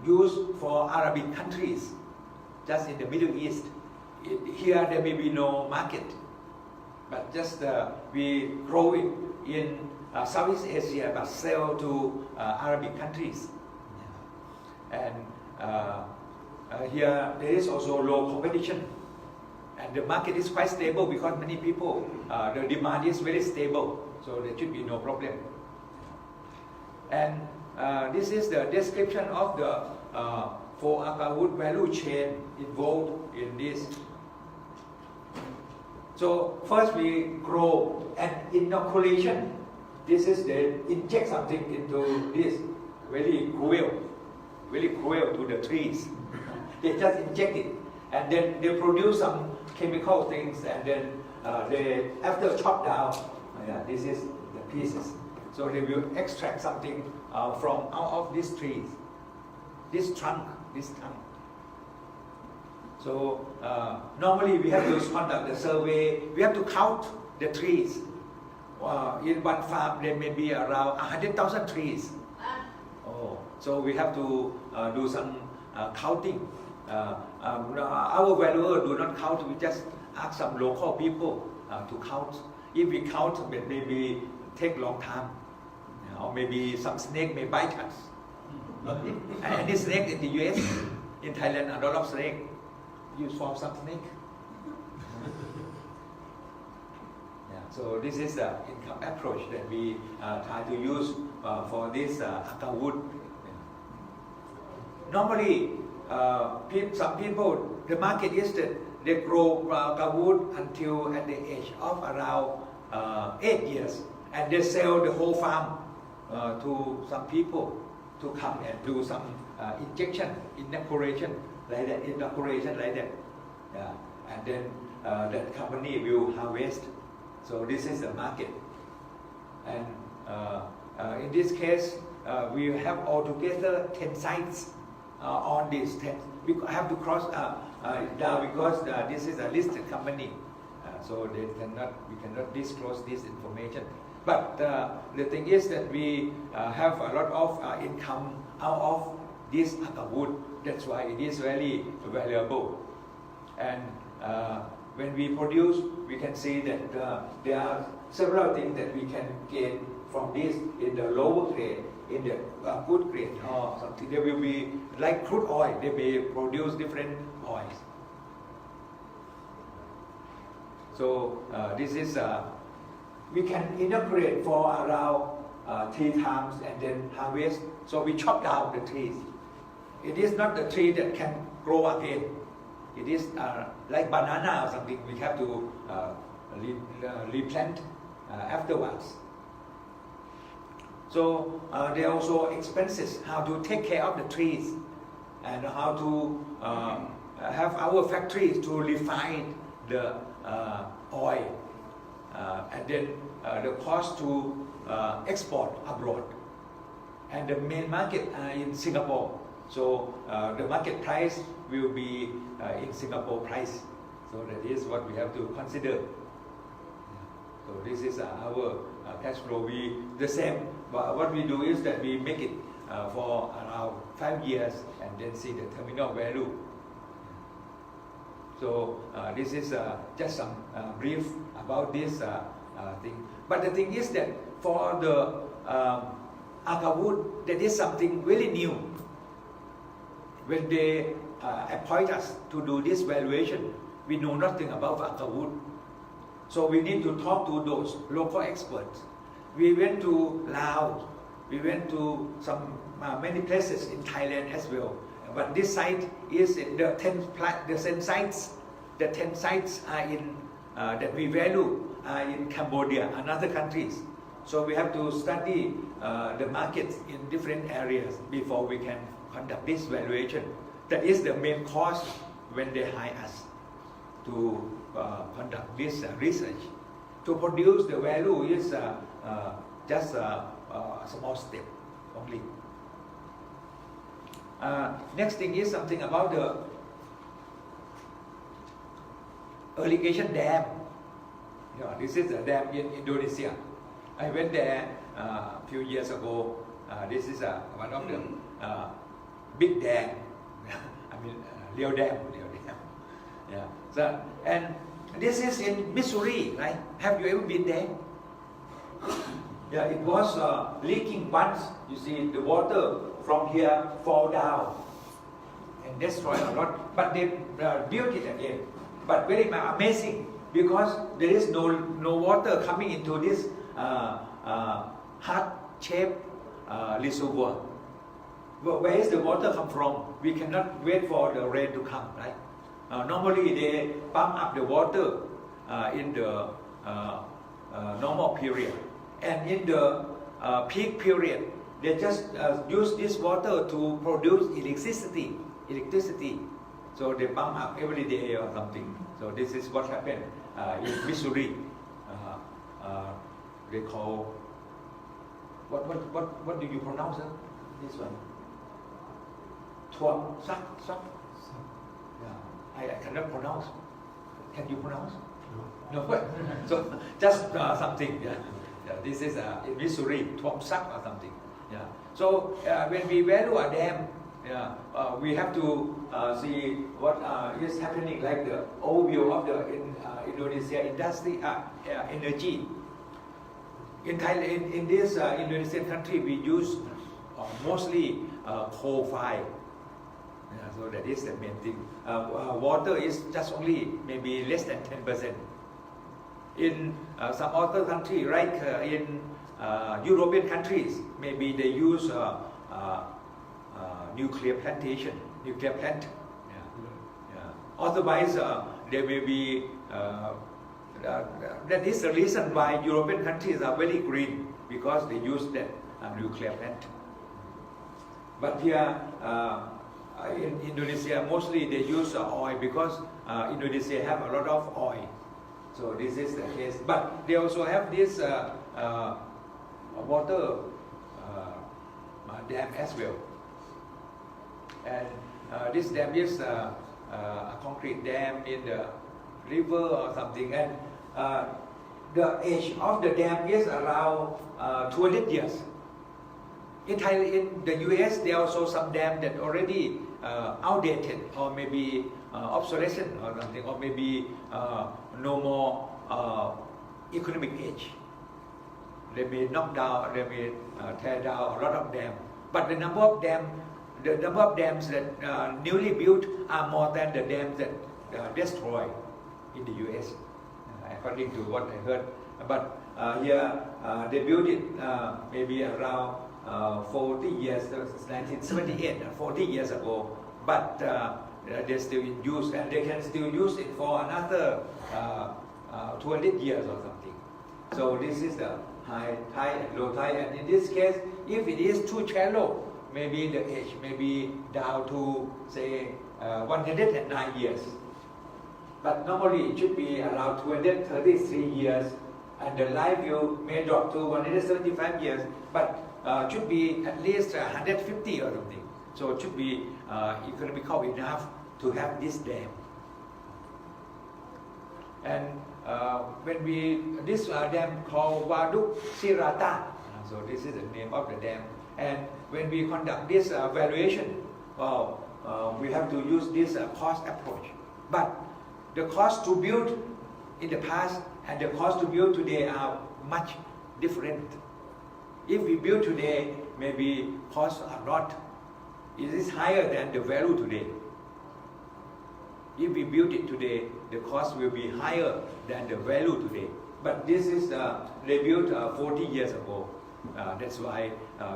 use for Arabic countries, just in the Middle East. Here there may be no market, but just we grow it in Southeast Asia, but sell to Arabic countries. And here there is also low competition, and the market is quite stable because many people, the demand is very stable, so there should be no problem. And this is the description of the for agar wood value chain involved in this. So first we grow an inoculation. This is the inject something into this, very cruel very cruel to the trees. They just inject it, and then they produce some chemical things, and then they after chop down. This is the pieces. So they will extract something from out of these trees, this trunk. So normally we have to conduct the survey. We have to count the trees. In one farm there may be around 100,000 trees. So we have to do some counting. Our valuer do not count. We just ask some local people to count. If we count, it maybe take long time, or maybe some snake may bite us. And this snake in the US, in Thailand, a lot of snake. You saw some snake. So this is the income approach that we try to use for this agar wood. Normally, some people, the market is that they grow agar wood until at the age of around 8 years, and they sell the whole farm to some people to come and do some injection, inoculation like that, and then that company will harvest. So this is the market, and in this case, we have altogether 10 sites on this 10. We have to cross down because this is a listed company, so we cannot disclose this information. But the thing is that we have a lot of income out of this agar wood. That's why it is very valuable. And when we produce, we can see that there are several things that we can gain from this in the lower grade, in the good grade or something. There will be like crude oil. They may produce different oils. So this is we can inoculate for around 3 times and then harvest. So we chop down the trees. It is not the tree that can grow again. It is like banana or something. We have to replant afterwards. So there are also expenses, how to take care of the trees and how to have our factories to refine the oil, and then the cost to export abroad. And the main market in Singapore. So the market price will be in Singapore price. So that is what we have to consider. So this is our cash flow. The same. But what we do is that we make it for around 5 years and then see the terminal value. So this is just some brief about this thing. But the thing is that for the agar wood, that is something really new. When they appoint us to do this valuation, we know nothing about agar wood. So we need to talk to those local experts. We went to Laos, we went to many places in Thailand as well. But this site is in the 10 sites. The 10 sites are in that we value are in Cambodia and other countries. So we have to study the markets in different areas before we can conduct this valuation. That is the main cost when they hire us to conduct this research. To produce the value is just a small step only. Next thing is something about the irrigation dam. This is a dam in Indonesia. I went there a few years ago. This is one of the big dam. I mean, real dam. Yeah. So, and this is in Missouri, right? Have you ever been there? Yeah, it was leaking once. You see, the water from here fall down and destroy a lot. But they built it again. But very amazing because there is no water coming into this heart-shaped reservoir. Where is the water come from? We cannot wait for the rain to come, right? Normally they pump up the water in the normal period, and in the peak period they just use this water to produce electricity. So they pump up every day or something. So this is what happened in Missouri. They call what do you pronounce it? This one. Tuam sak. Yeah, I cannot pronounce. Can you pronounce? No. So just something. Yeah. This is in Missouri, Tuam sak or something. Yeah. So when we value a dam, we have to see what is happening, like the overview of the Indonesia industry energy. In Thailand, in this Indonesian country, we use mostly coal fire. So that is the main thing. Water is just only maybe less than 10%. In some other country, like in European countries, maybe they use nuclear plant. Otherwise, there may be. That is the reason why European countries are very green, because they use that nuclear plant. But here in Indonesia, mostly they use oil, because Indonesia have a lot of oil. So this is the case. But they also have this water dam as well. And this dam is a concrete dam in the river or something. And the age of the dam is around 200 years. In the US, there are also some dams that already outdated, or maybe obsolescent or something, or maybe no more economic age. They may knock down, they may tear down a lot of dams. But the number of dams that newly built are more than the dams that destroyed in the US, according to what I heard. But here they built it maybe around 40 years, 1978, 40 years ago. But they're still in use, and they can still use it for another 200 years or something. So this is the high tide and low tide. And in this case, if it is too shallow, maybe the age may be down to say 109 years. But normally it should be around 233 years, and the life view may drop to 175 years, but should be at least 150 or something. So it should be economical enough to have this dam. And when this dam called Waduk Sirata, so this is the name of the dam. And when we conduct this valuation, we have to use this cost approach. But the cost to build in the past and the cost to build today are much different. If we build today, maybe costs are not. It is higher than the value today. If we build it today, the cost will be higher than the value today. But this is they built 40 years ago. That's why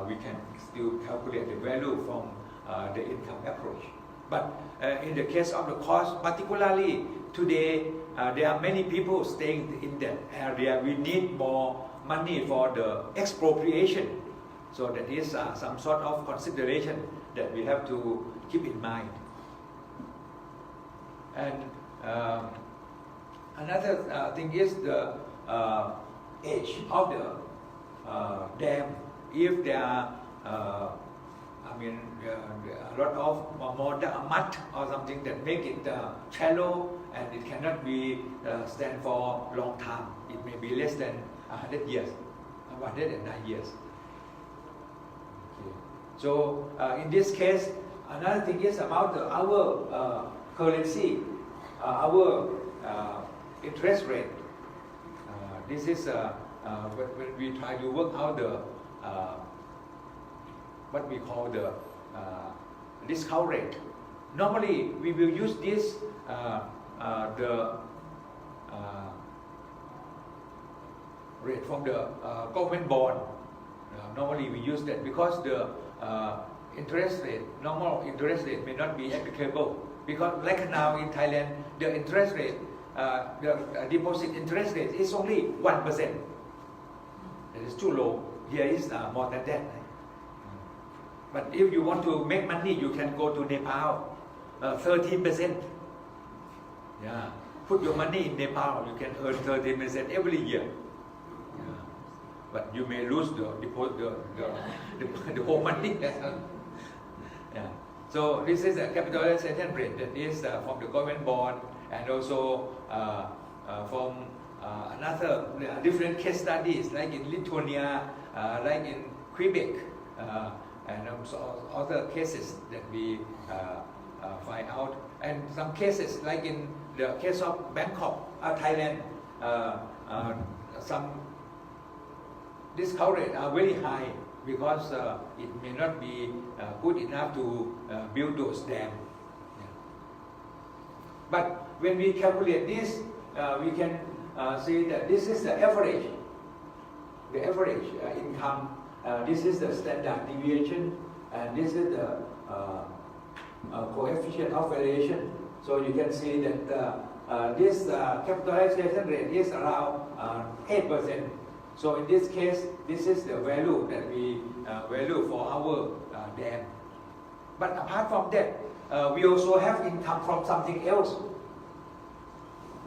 we can still calculate the value from the income approach. But in the case of the cost, particularly today, there are many people staying in that area. We need more money for the expropriation. So that is some sort of consideration that we have to keep in mind. And another thing is the age of the dam. If there are a lot of more mud or something that make it shallow, and it cannot be stand for long time. It may be less than 100 years, 109 years. Okay. So in this case, another thing is about our currency, our interest rate. This is when we try to work out the what we call the discount rate. Normally, we will use this the rate from the government bond. Normally, we use that because the normal interest rate may not be applicable. Because like now in Thailand, the interest rate, the deposit interest rate is only 1%. That is too low. Here is more than that. But if you want to make money, you can go to Nepal, 13%. Yeah, put your money in Nepal, you can earn 13% every year. Yeah. But you may lose the whole money. Yeah. So this is a capitalization rate that is from the government bond, and also from another different case studies like in Lithuania, like in Quebec, and also other cases that we find out, and some cases like in the case of Bangkok, Thailand, some discount rates are very high because it may not be good enough to build those dams. Yeah. But when we calculate this, we can see that this is the average income. This is the standard deviation, and this is the coefficient of variation. So you can see that this capitalization rate is around 8%. So in this case, this is the value that we value for our dam. But apart from that, we also have income from something else.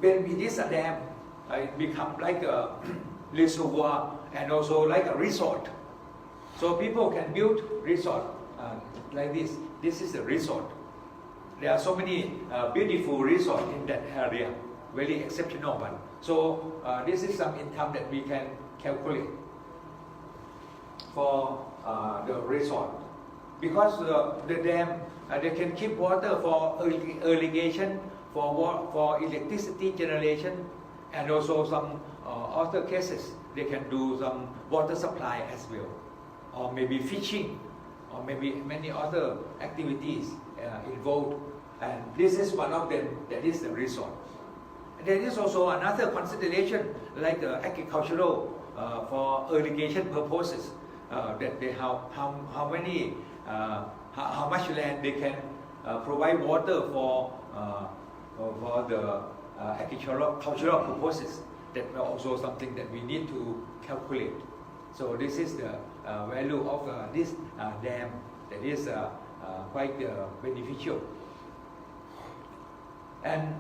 When it is a dam, it becomes like a reservoir and also like a resort. So people can build resort like this. This is a resort. There are so many beautiful resorts in that area, very exceptional one. So this is some income that we can calculate for the resort. Because the dam, they can keep water for irrigation, for electricity generation, and also some other cases, they can do some water supply as well, or maybe fishing, or maybe many other activities involved. And this is one of them, that is the resort. And there is also another consideration like agricultural for irrigation purposes, that they have how much land they can provide water for the agricultural purposes. That are also something that we need to calculate. So this is the value of this dam that is quite beneficial. And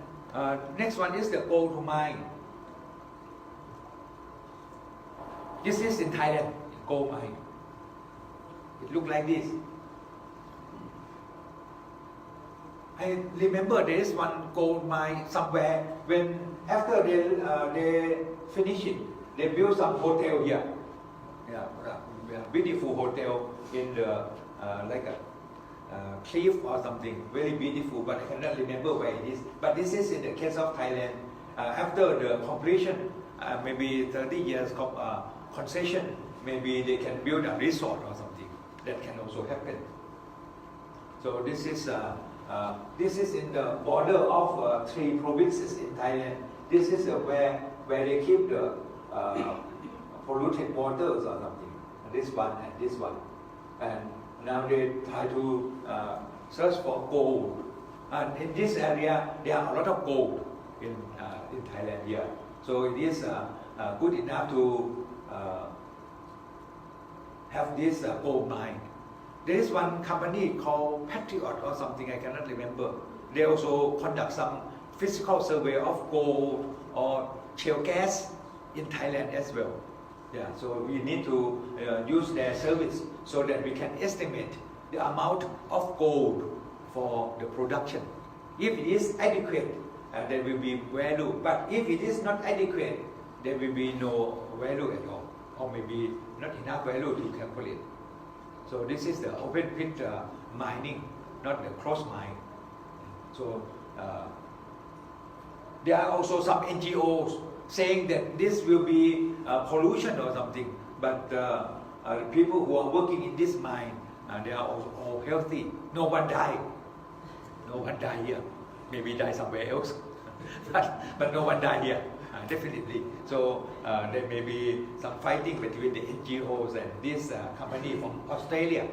next one is the gold mine. This is in Thailand, gold mine. It looks like this. I remember there is one gold mine somewhere. When after they finish it, they build some hotel here. Yeah, beautiful hotel in the like a cliff or something, very beautiful. But I cannot remember where it is. But this is in the case of Thailand. After the completion, maybe 30 years concession, maybe they can build a resort or something. That can also happen. So this is in the border of 3 provinces in Thailand. This is where they keep the polluted waters or something. This one and this one. And now they try to search for gold. And in this area, there are a lot of gold in Thailand here. So it is good enough to have this gold mine. There is one company called Patriot or something, I cannot remember. They also conduct some physical survey of gold or shale gas in Thailand as well. Yeah, so we need to use their service so that we can estimate the amount of gold for the production. If it is adequate, there will be value. But if it is not adequate, there will be no value at all, or maybe not enough value to calculate. So this is the open pit mining, not the cross mine. So there are also some NGOs saying that this will be pollution or something, but the people who are working in this mine, they are all healthy. No one died. No one died here. Maybe die somewhere else, but no one died here. Definitely. So there may be some fighting between the NGOs and this company from Australia.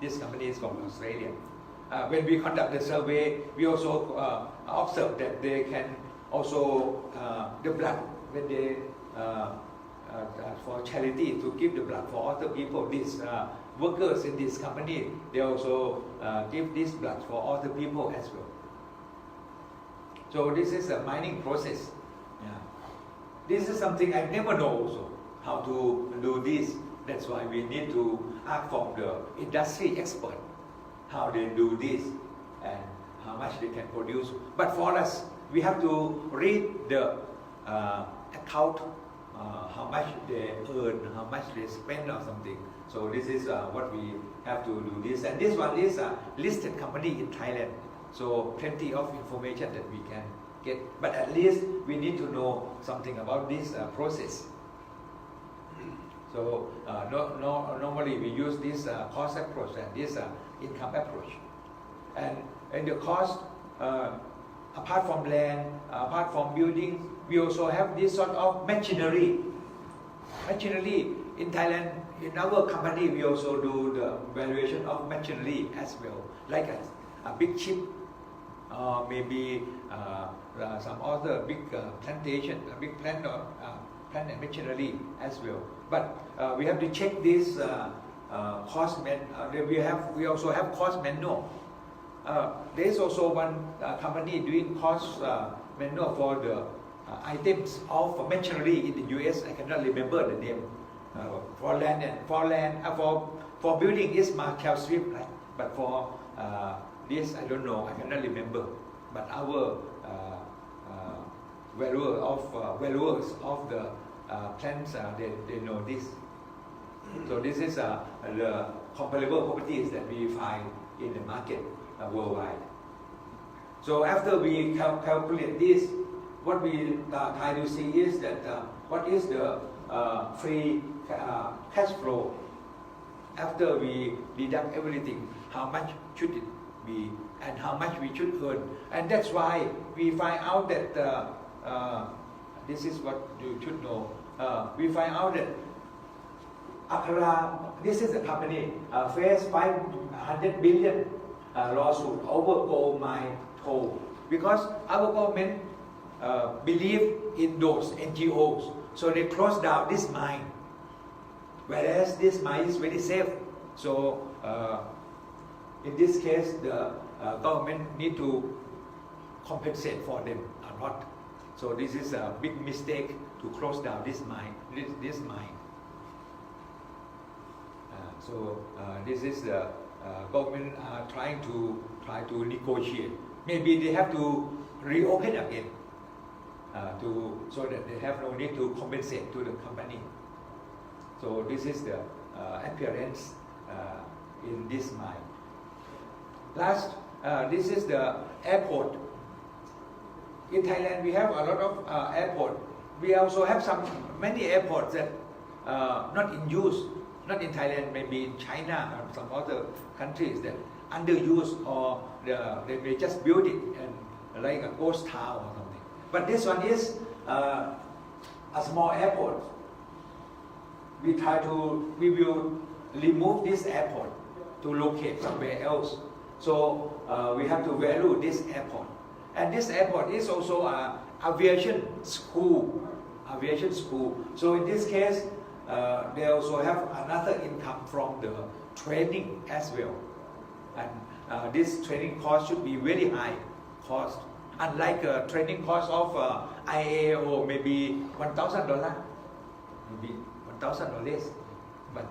This company is from Australia. When we conduct the survey, we also observe that they can also, the blood, when they for charity to give the blood for other people. These workers in this company, they also give this blood for other people as well. So this is a mining process. Yeah. This is something I never know also, how to do this. That's why we need to ask from the industry expert how they do this and how much they can produce. But for us, we have to read the account, how much they earn, how much they spend or something. So this is what we have to do this. And this one is a listed company in Thailand. So plenty of information that we can get. But at least we need to know something about this process. So normally we use this cost approach and this income approach. And in the cost, apart from land, apart from buildings, we also have this sort of machinery. Machinery in Thailand, in our company, we also do the valuation of machinery as well, like a big ship, or maybe some other big plantation, a big plant or plant and machinery as well. But we have to check this cost. We also have cost manual. There is also one company doing cost manual for the items of machinery in the US. I cannot remember the name. For building is Markel Strip, right? But for this, I don't know. I cannot remember. But our valuers of the plants, they know this. So this is the comparable properties that we find in the market worldwide. So after we calculate this, what we try to see is that what is the free cash flow after we deduct everything, how much should it be and how much we should earn. And that's why we find out that this is what you should know. We find out that Akara, this is a company, faced 500 billion lawsuit over gold mine toll, because our government believe in those NGOs, so they close down this mine, whereas this mine is very safe. So in this case, the government need to compensate for them a lot. So this is a big mistake to close down this mine. This mine. So this is the government trying to negotiate. Maybe they have to reopen again so that they have no need to compensate to the company. So this is the appearance in this mine. Last, this is the airport. In Thailand, we have a lot of airports. We also have many airports that not in use. Not in Thailand, maybe in China or some other countries that underused, or they may just build it and like a ghost town or something. But this one is a small airport. We will remove this airport to locate somewhere else. So we have to value this airport. And this airport is also an aviation school. So in this case, they also have another income from the training as well. And this training cost should be very high cost. Unlike a training cost of IAAO, maybe $1,000, maybe $1,000. But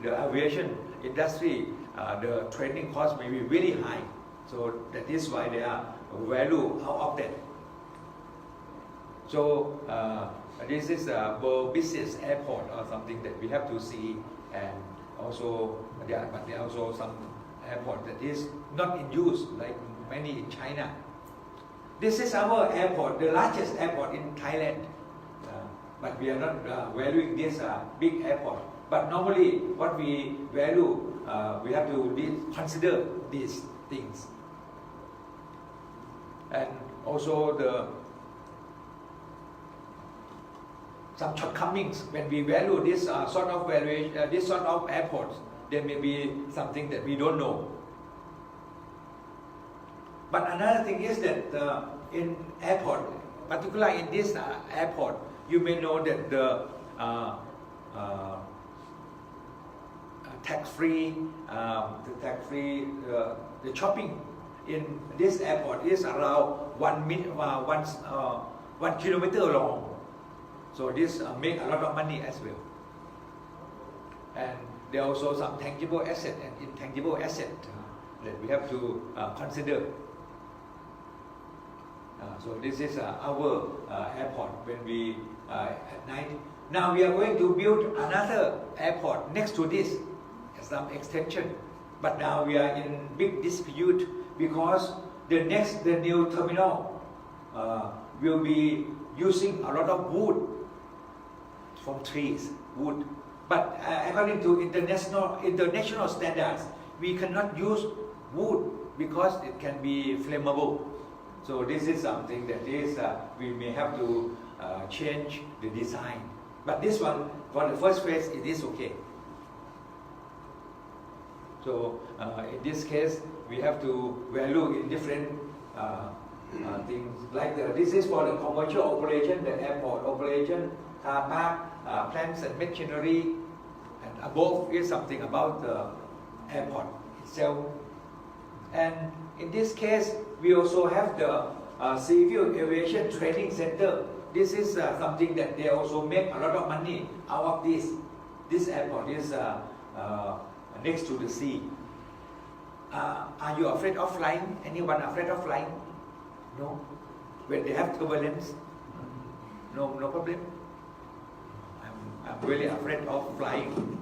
the aviation industry, the training cost may be very high. So that is why they are value out of that. So this is a world business airport or something that we have to see, and also there are also some airport that is not in use, like many in China. This is our airport, the largest airport in Thailand, but we are not valuing this big airport. But normally, what we value, we have to consider these things, and also some shortcomings when we value this sort of valuation, this sort of airports. There may be something that we don't know. But another thing is that in airport, particularly in this airport, you may know that the uh, uh, tax-free, the shopping in this airport is around 1 kilometer long. So this make a lot of money as well. And there are also some tangible asset and intangible asset that we have to consider. So this is our airport when we at night. Now we are going to build another airport next to this, some extension. But now we are in big dispute because the new terminal will be using a lot of wood from trees, wood. But according to international standards, we cannot use wood because it can be flammable. So this is something that is we may have to change the design. But this one, for the first phase, it is okay. So in this case, we have to value in different things. Like this is for the commercial operation, the airport operation, car park, plants and machinery, and above is something about the airport itself. And in this case, we also have the civil aviation training center. This is something that they also make a lot of money out of this. This airport is next to the sea. Are you afraid of flying? Anyone afraid of flying? No. When they have turbulence? No problem. I'm really afraid of flying.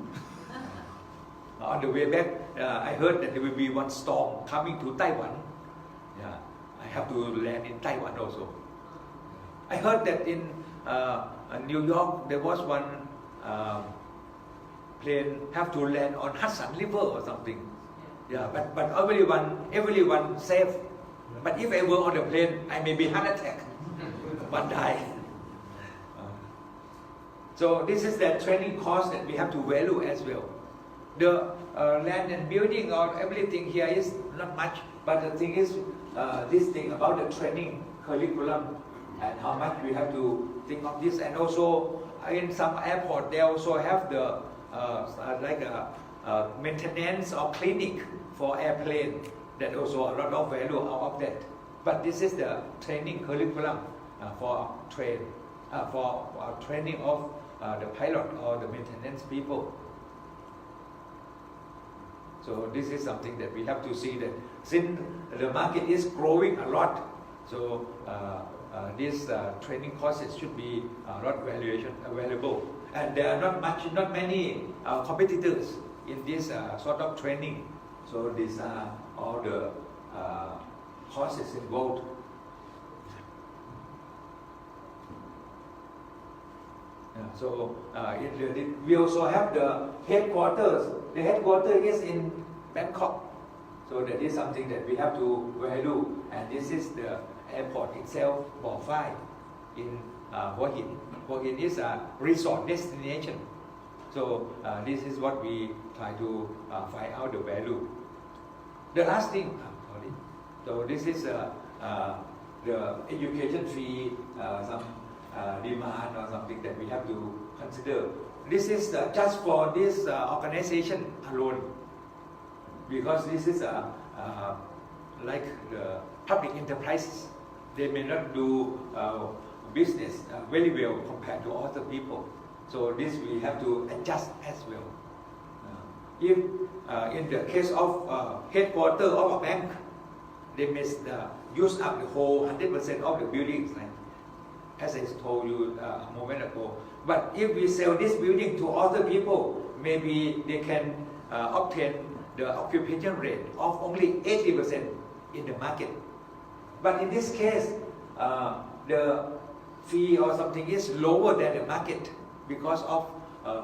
On the way back, I heard that there will be one storm coming to Taiwan. Yeah, I have to land in Taiwan also. I heard that in New York there was one plane have to land on Hudson River or something. Yeah, but everyone safe. But if I were on the plane, I may be heart attack, but die. So this is the training cost that we have to value as well. The land and building or everything here is not much, but the thing is this thing about the training curriculum and how much we have to think of this. And also in some airport they also have the like a maintenance or clinic for airplane. That also a lot of value out of that. But this is the training curriculum for training of the pilot or the maintenance people. So this is something that we have to see, that since the market is growing a lot, so these training courses should be a lot available. And there are not many competitors in this sort of training. So these are all the courses involved. So we also have the headquarters. The headquarters is in Bangkok. So that is something that we have to value. And this is the airport itself, Bo Phai, in Hua Hin. Hua Hin is a resort destination. So this is what we try to find out the value. The last thing, sorry. So this is the education fee, some demand or something that we have to consider. This is just for this organization alone, because this is like the public enterprises. They may not do business very well compared to other people. So this we have to adjust as well. If in the case of headquarters of a bank, they may use up the whole 100% of the buildings, like as I told you a moment ago. But if we sell this building to other people, maybe they can obtain the occupation rate of only 80% in the market. But in this case, the fee or something is lower than the market because of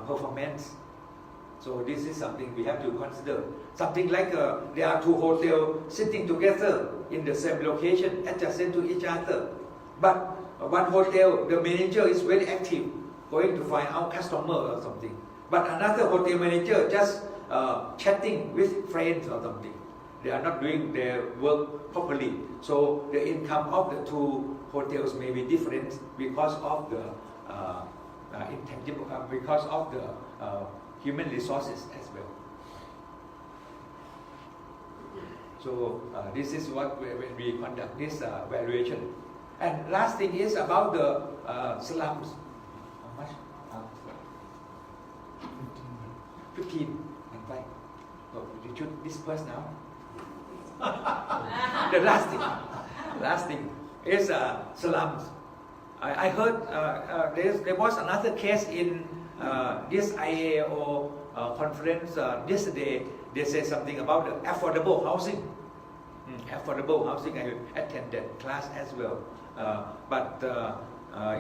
performance. So this is something we have to consider. Something like there are two hotels sitting together in the same location, adjacent to each other. But one hotel, the manager is very active, going to find out customer or something. But another hotel manager just chatting with friends or something. They are not doing their work properly. So the income of the two hotels may be different because of the because of the human resources as well. So this is what when we conduct this valuation. And last thing is about the slums. How much? 15. And right. So you should disperse now. The last thing is slums. I heard there was another case in this IAAO conference yesterday. They said something about the affordable housing. Affordable housing, I attended class as well. But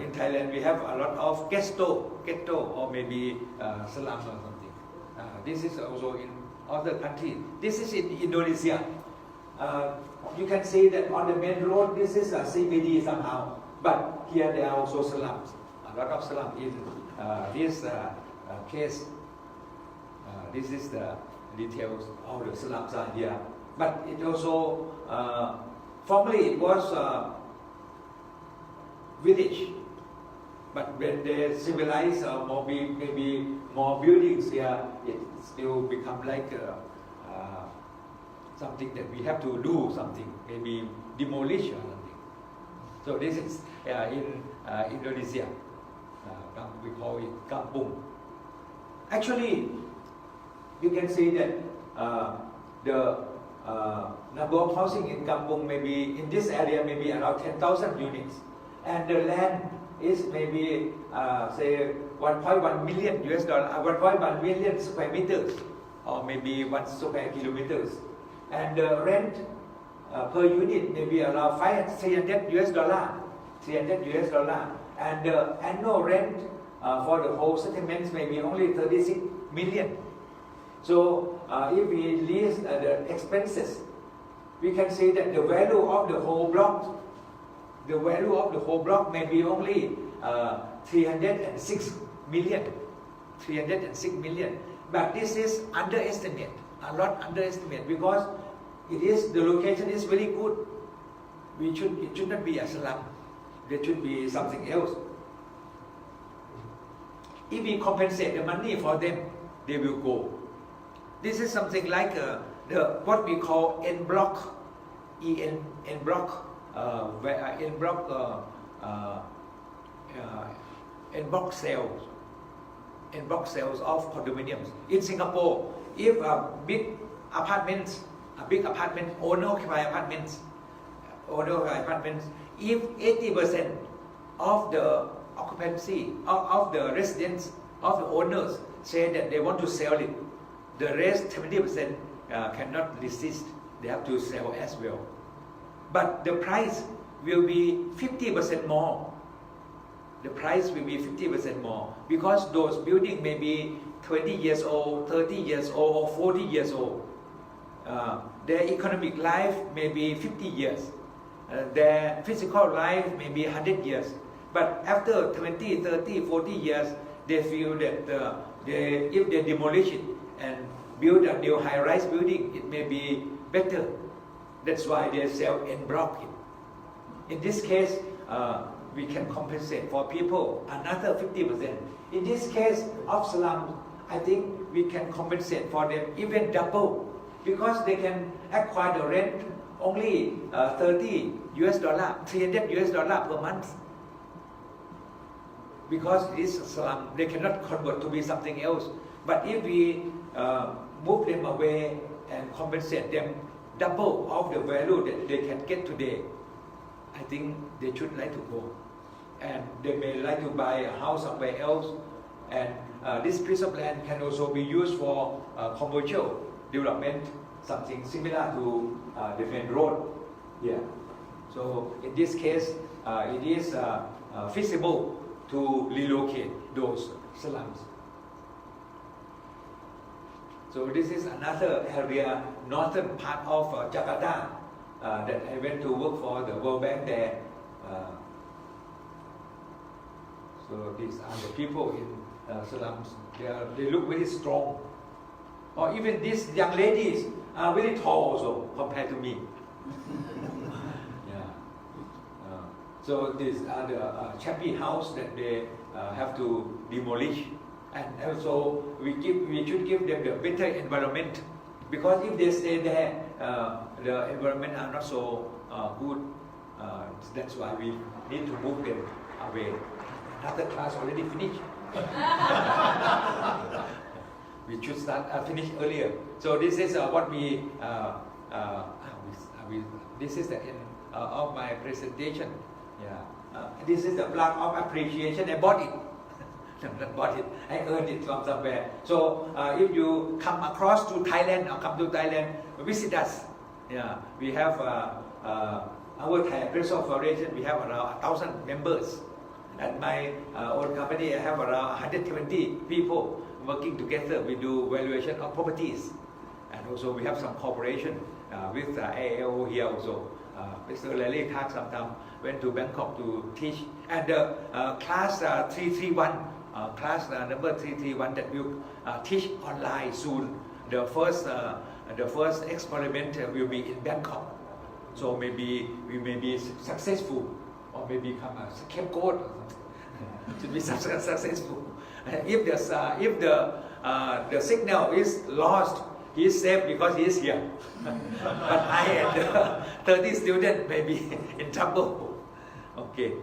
in Thailand we have a lot of ghetto or maybe slum or something. This is also in other countries. This is in Indonesia. You can see that on the main road this is a CBD somehow, but here there are also slums. A lot of slums in this case. This is the details of the slums are here. But it also, formerly it was village. But when they civilize maybe more buildings here, it still become like something that we have to do something, maybe demolish or something. So this is in Indonesia. We call it kampung. Actually, you can see that the number of housing in kampung maybe in this area maybe around 10,000 units, and the land is maybe say 1.1 million US dollar, 1.1 million square meters, or maybe 1 square kilometers, and the rent per unit maybe around 300 US dollar, 300 US dollar, and the annual rent for the whole settlements maybe only 36 million. So if we list the expenses, we can see that the value of the whole block, may be only 306 million. 306 million. But this is underestimate, a lot underestimate, because the location is very good. It should not be a slum. There should be something else. If we compensate the money for them, they will go. This is something like what we call en bloc, en bloc sales of condominiums. In Singapore, if a big apartment owner-occupied apartments, if 80% of the occupancy of the residents, of the owners say that they want to sell it, the rest 70% cannot resist. They have to sell as well. But the price will be 50% more. The price will be 50% more because those buildings may be 20 years old, 30 years old, or 40 years old. Their economic life may be 50 years. Their physical life may be 100 years. But after 20, 30, 40 years, they feel that if they demolish it and build a new high-rise building, it may be better. That's why they sell en bloc it. In this case, we can compensate for people another 50%. In this case of slums, I think we can compensate for them even double, because they can acquire the rent only 30 US dollar, 300 US dollar per month. Because this slum, they cannot convert to be something else. But if we move them away and compensate them double of the value that they can get today, I think they should like to go. And they may like to buy a house somewhere else. And this piece of land can also be used for commercial development, something similar to the main road here. So in this case, it is feasible to relocate those slums. So this is another area, northern part of Jakarta, that I went to work for the World Bank there. So these are the people in slums. They look very strong. Or even these young ladies are very tall also compared to me. Yeah. So these are the shabby house that they have to demolish, and also we should give them the better environment, because if they stay there, the environment are not so good. That's why we need to move them away. Another class already finished. We should start finish earlier. So this is what this is the end of my presentation. Yeah, this is the blood of appreciation. I bought it. Not bought it. I earned it from somewhere. So if you come across to Thailand or come to Thailand, visit us. Yeah, we have our Thai Appraisal Foundation. We have around 1,000 members. At my own company, I have around 120 people working together. We do valuation of properties, and also we have some cooperation with IAAO here also. Mr. Lally Thak sometimes went to Bangkok to teach, and the class 331, class number 331 that will teach online soon. The first experiment will be in Bangkok. So maybe we may be successful, or maybe become a scapegoat. Should be successful. If the signal is lost, he is safe because he is here. But I and the 30 students may be in trouble. Okay.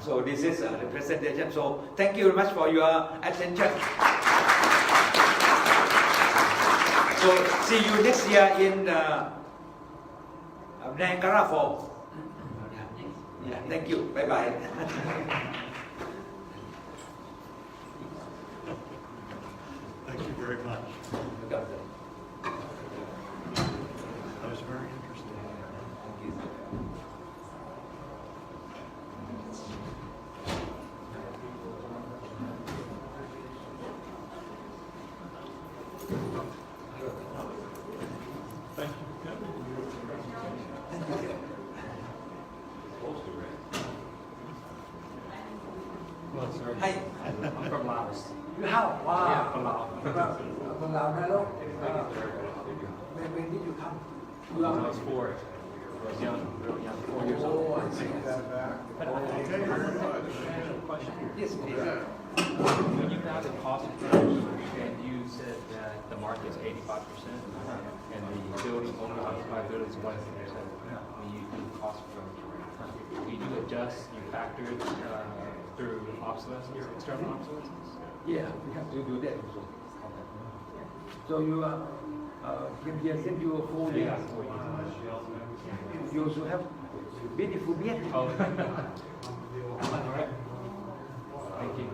So this is the presentation. So thank you very much for your attention. So see you next year in Niagara Falls. Yeah, thank you. Bye bye. Thank you very much. That was very interesting. Thank you. Hi. I'm from Laos. You how? Wow. Yeah, from Laos. From Laos, hello. When did you come? When I was 4. I was young, real young, 4 years old. Oh, I see. Question. Yes, please. When you got the cost approach and you said that the market is 85% and the building owner occupied building is 100%, when you do cost approach, do you adjust, you factor it through obsolescence, external obsolescence? Yeah, we have to do that also. So you can here send you a full day. Yeah, 4 years. You also have beautiful beard. Oh, all right. Thank you.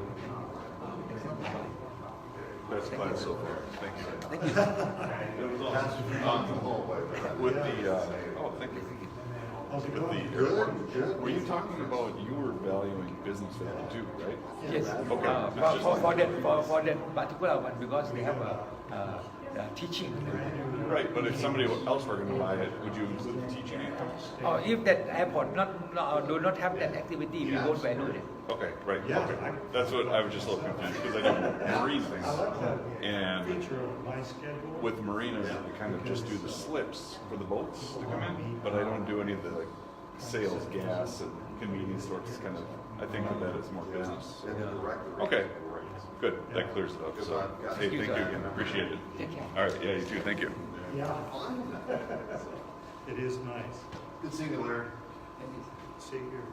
That's class so far. Thank you. Thank you. It was awesome. With the, oh, thank you. How's it With going? the airport, were you talking about you were valuing business value too, right? Yes. Okay. For that particular one, because they have a teaching. Right, but if somebody else were going to buy it, would you include the teaching income? Or if that airport do not have that activity, we won't value it. Okay, right. Yeah, Okay. That's what I was just a little confused because I know marine things. I like that And feature of my schedule. with marinas, we kind of just do the slips for the boats to come in, but I don't do any of the like sales, gas, and convenience stores. It's kind of, I think of that as more business. Okay, good. That clears it up. So, hey, thank you again. Appreciate it. Take care. All right, yeah, you too. Thank you. Yeah. It is nice. Good seeing you, Larry. Thank you. See you here.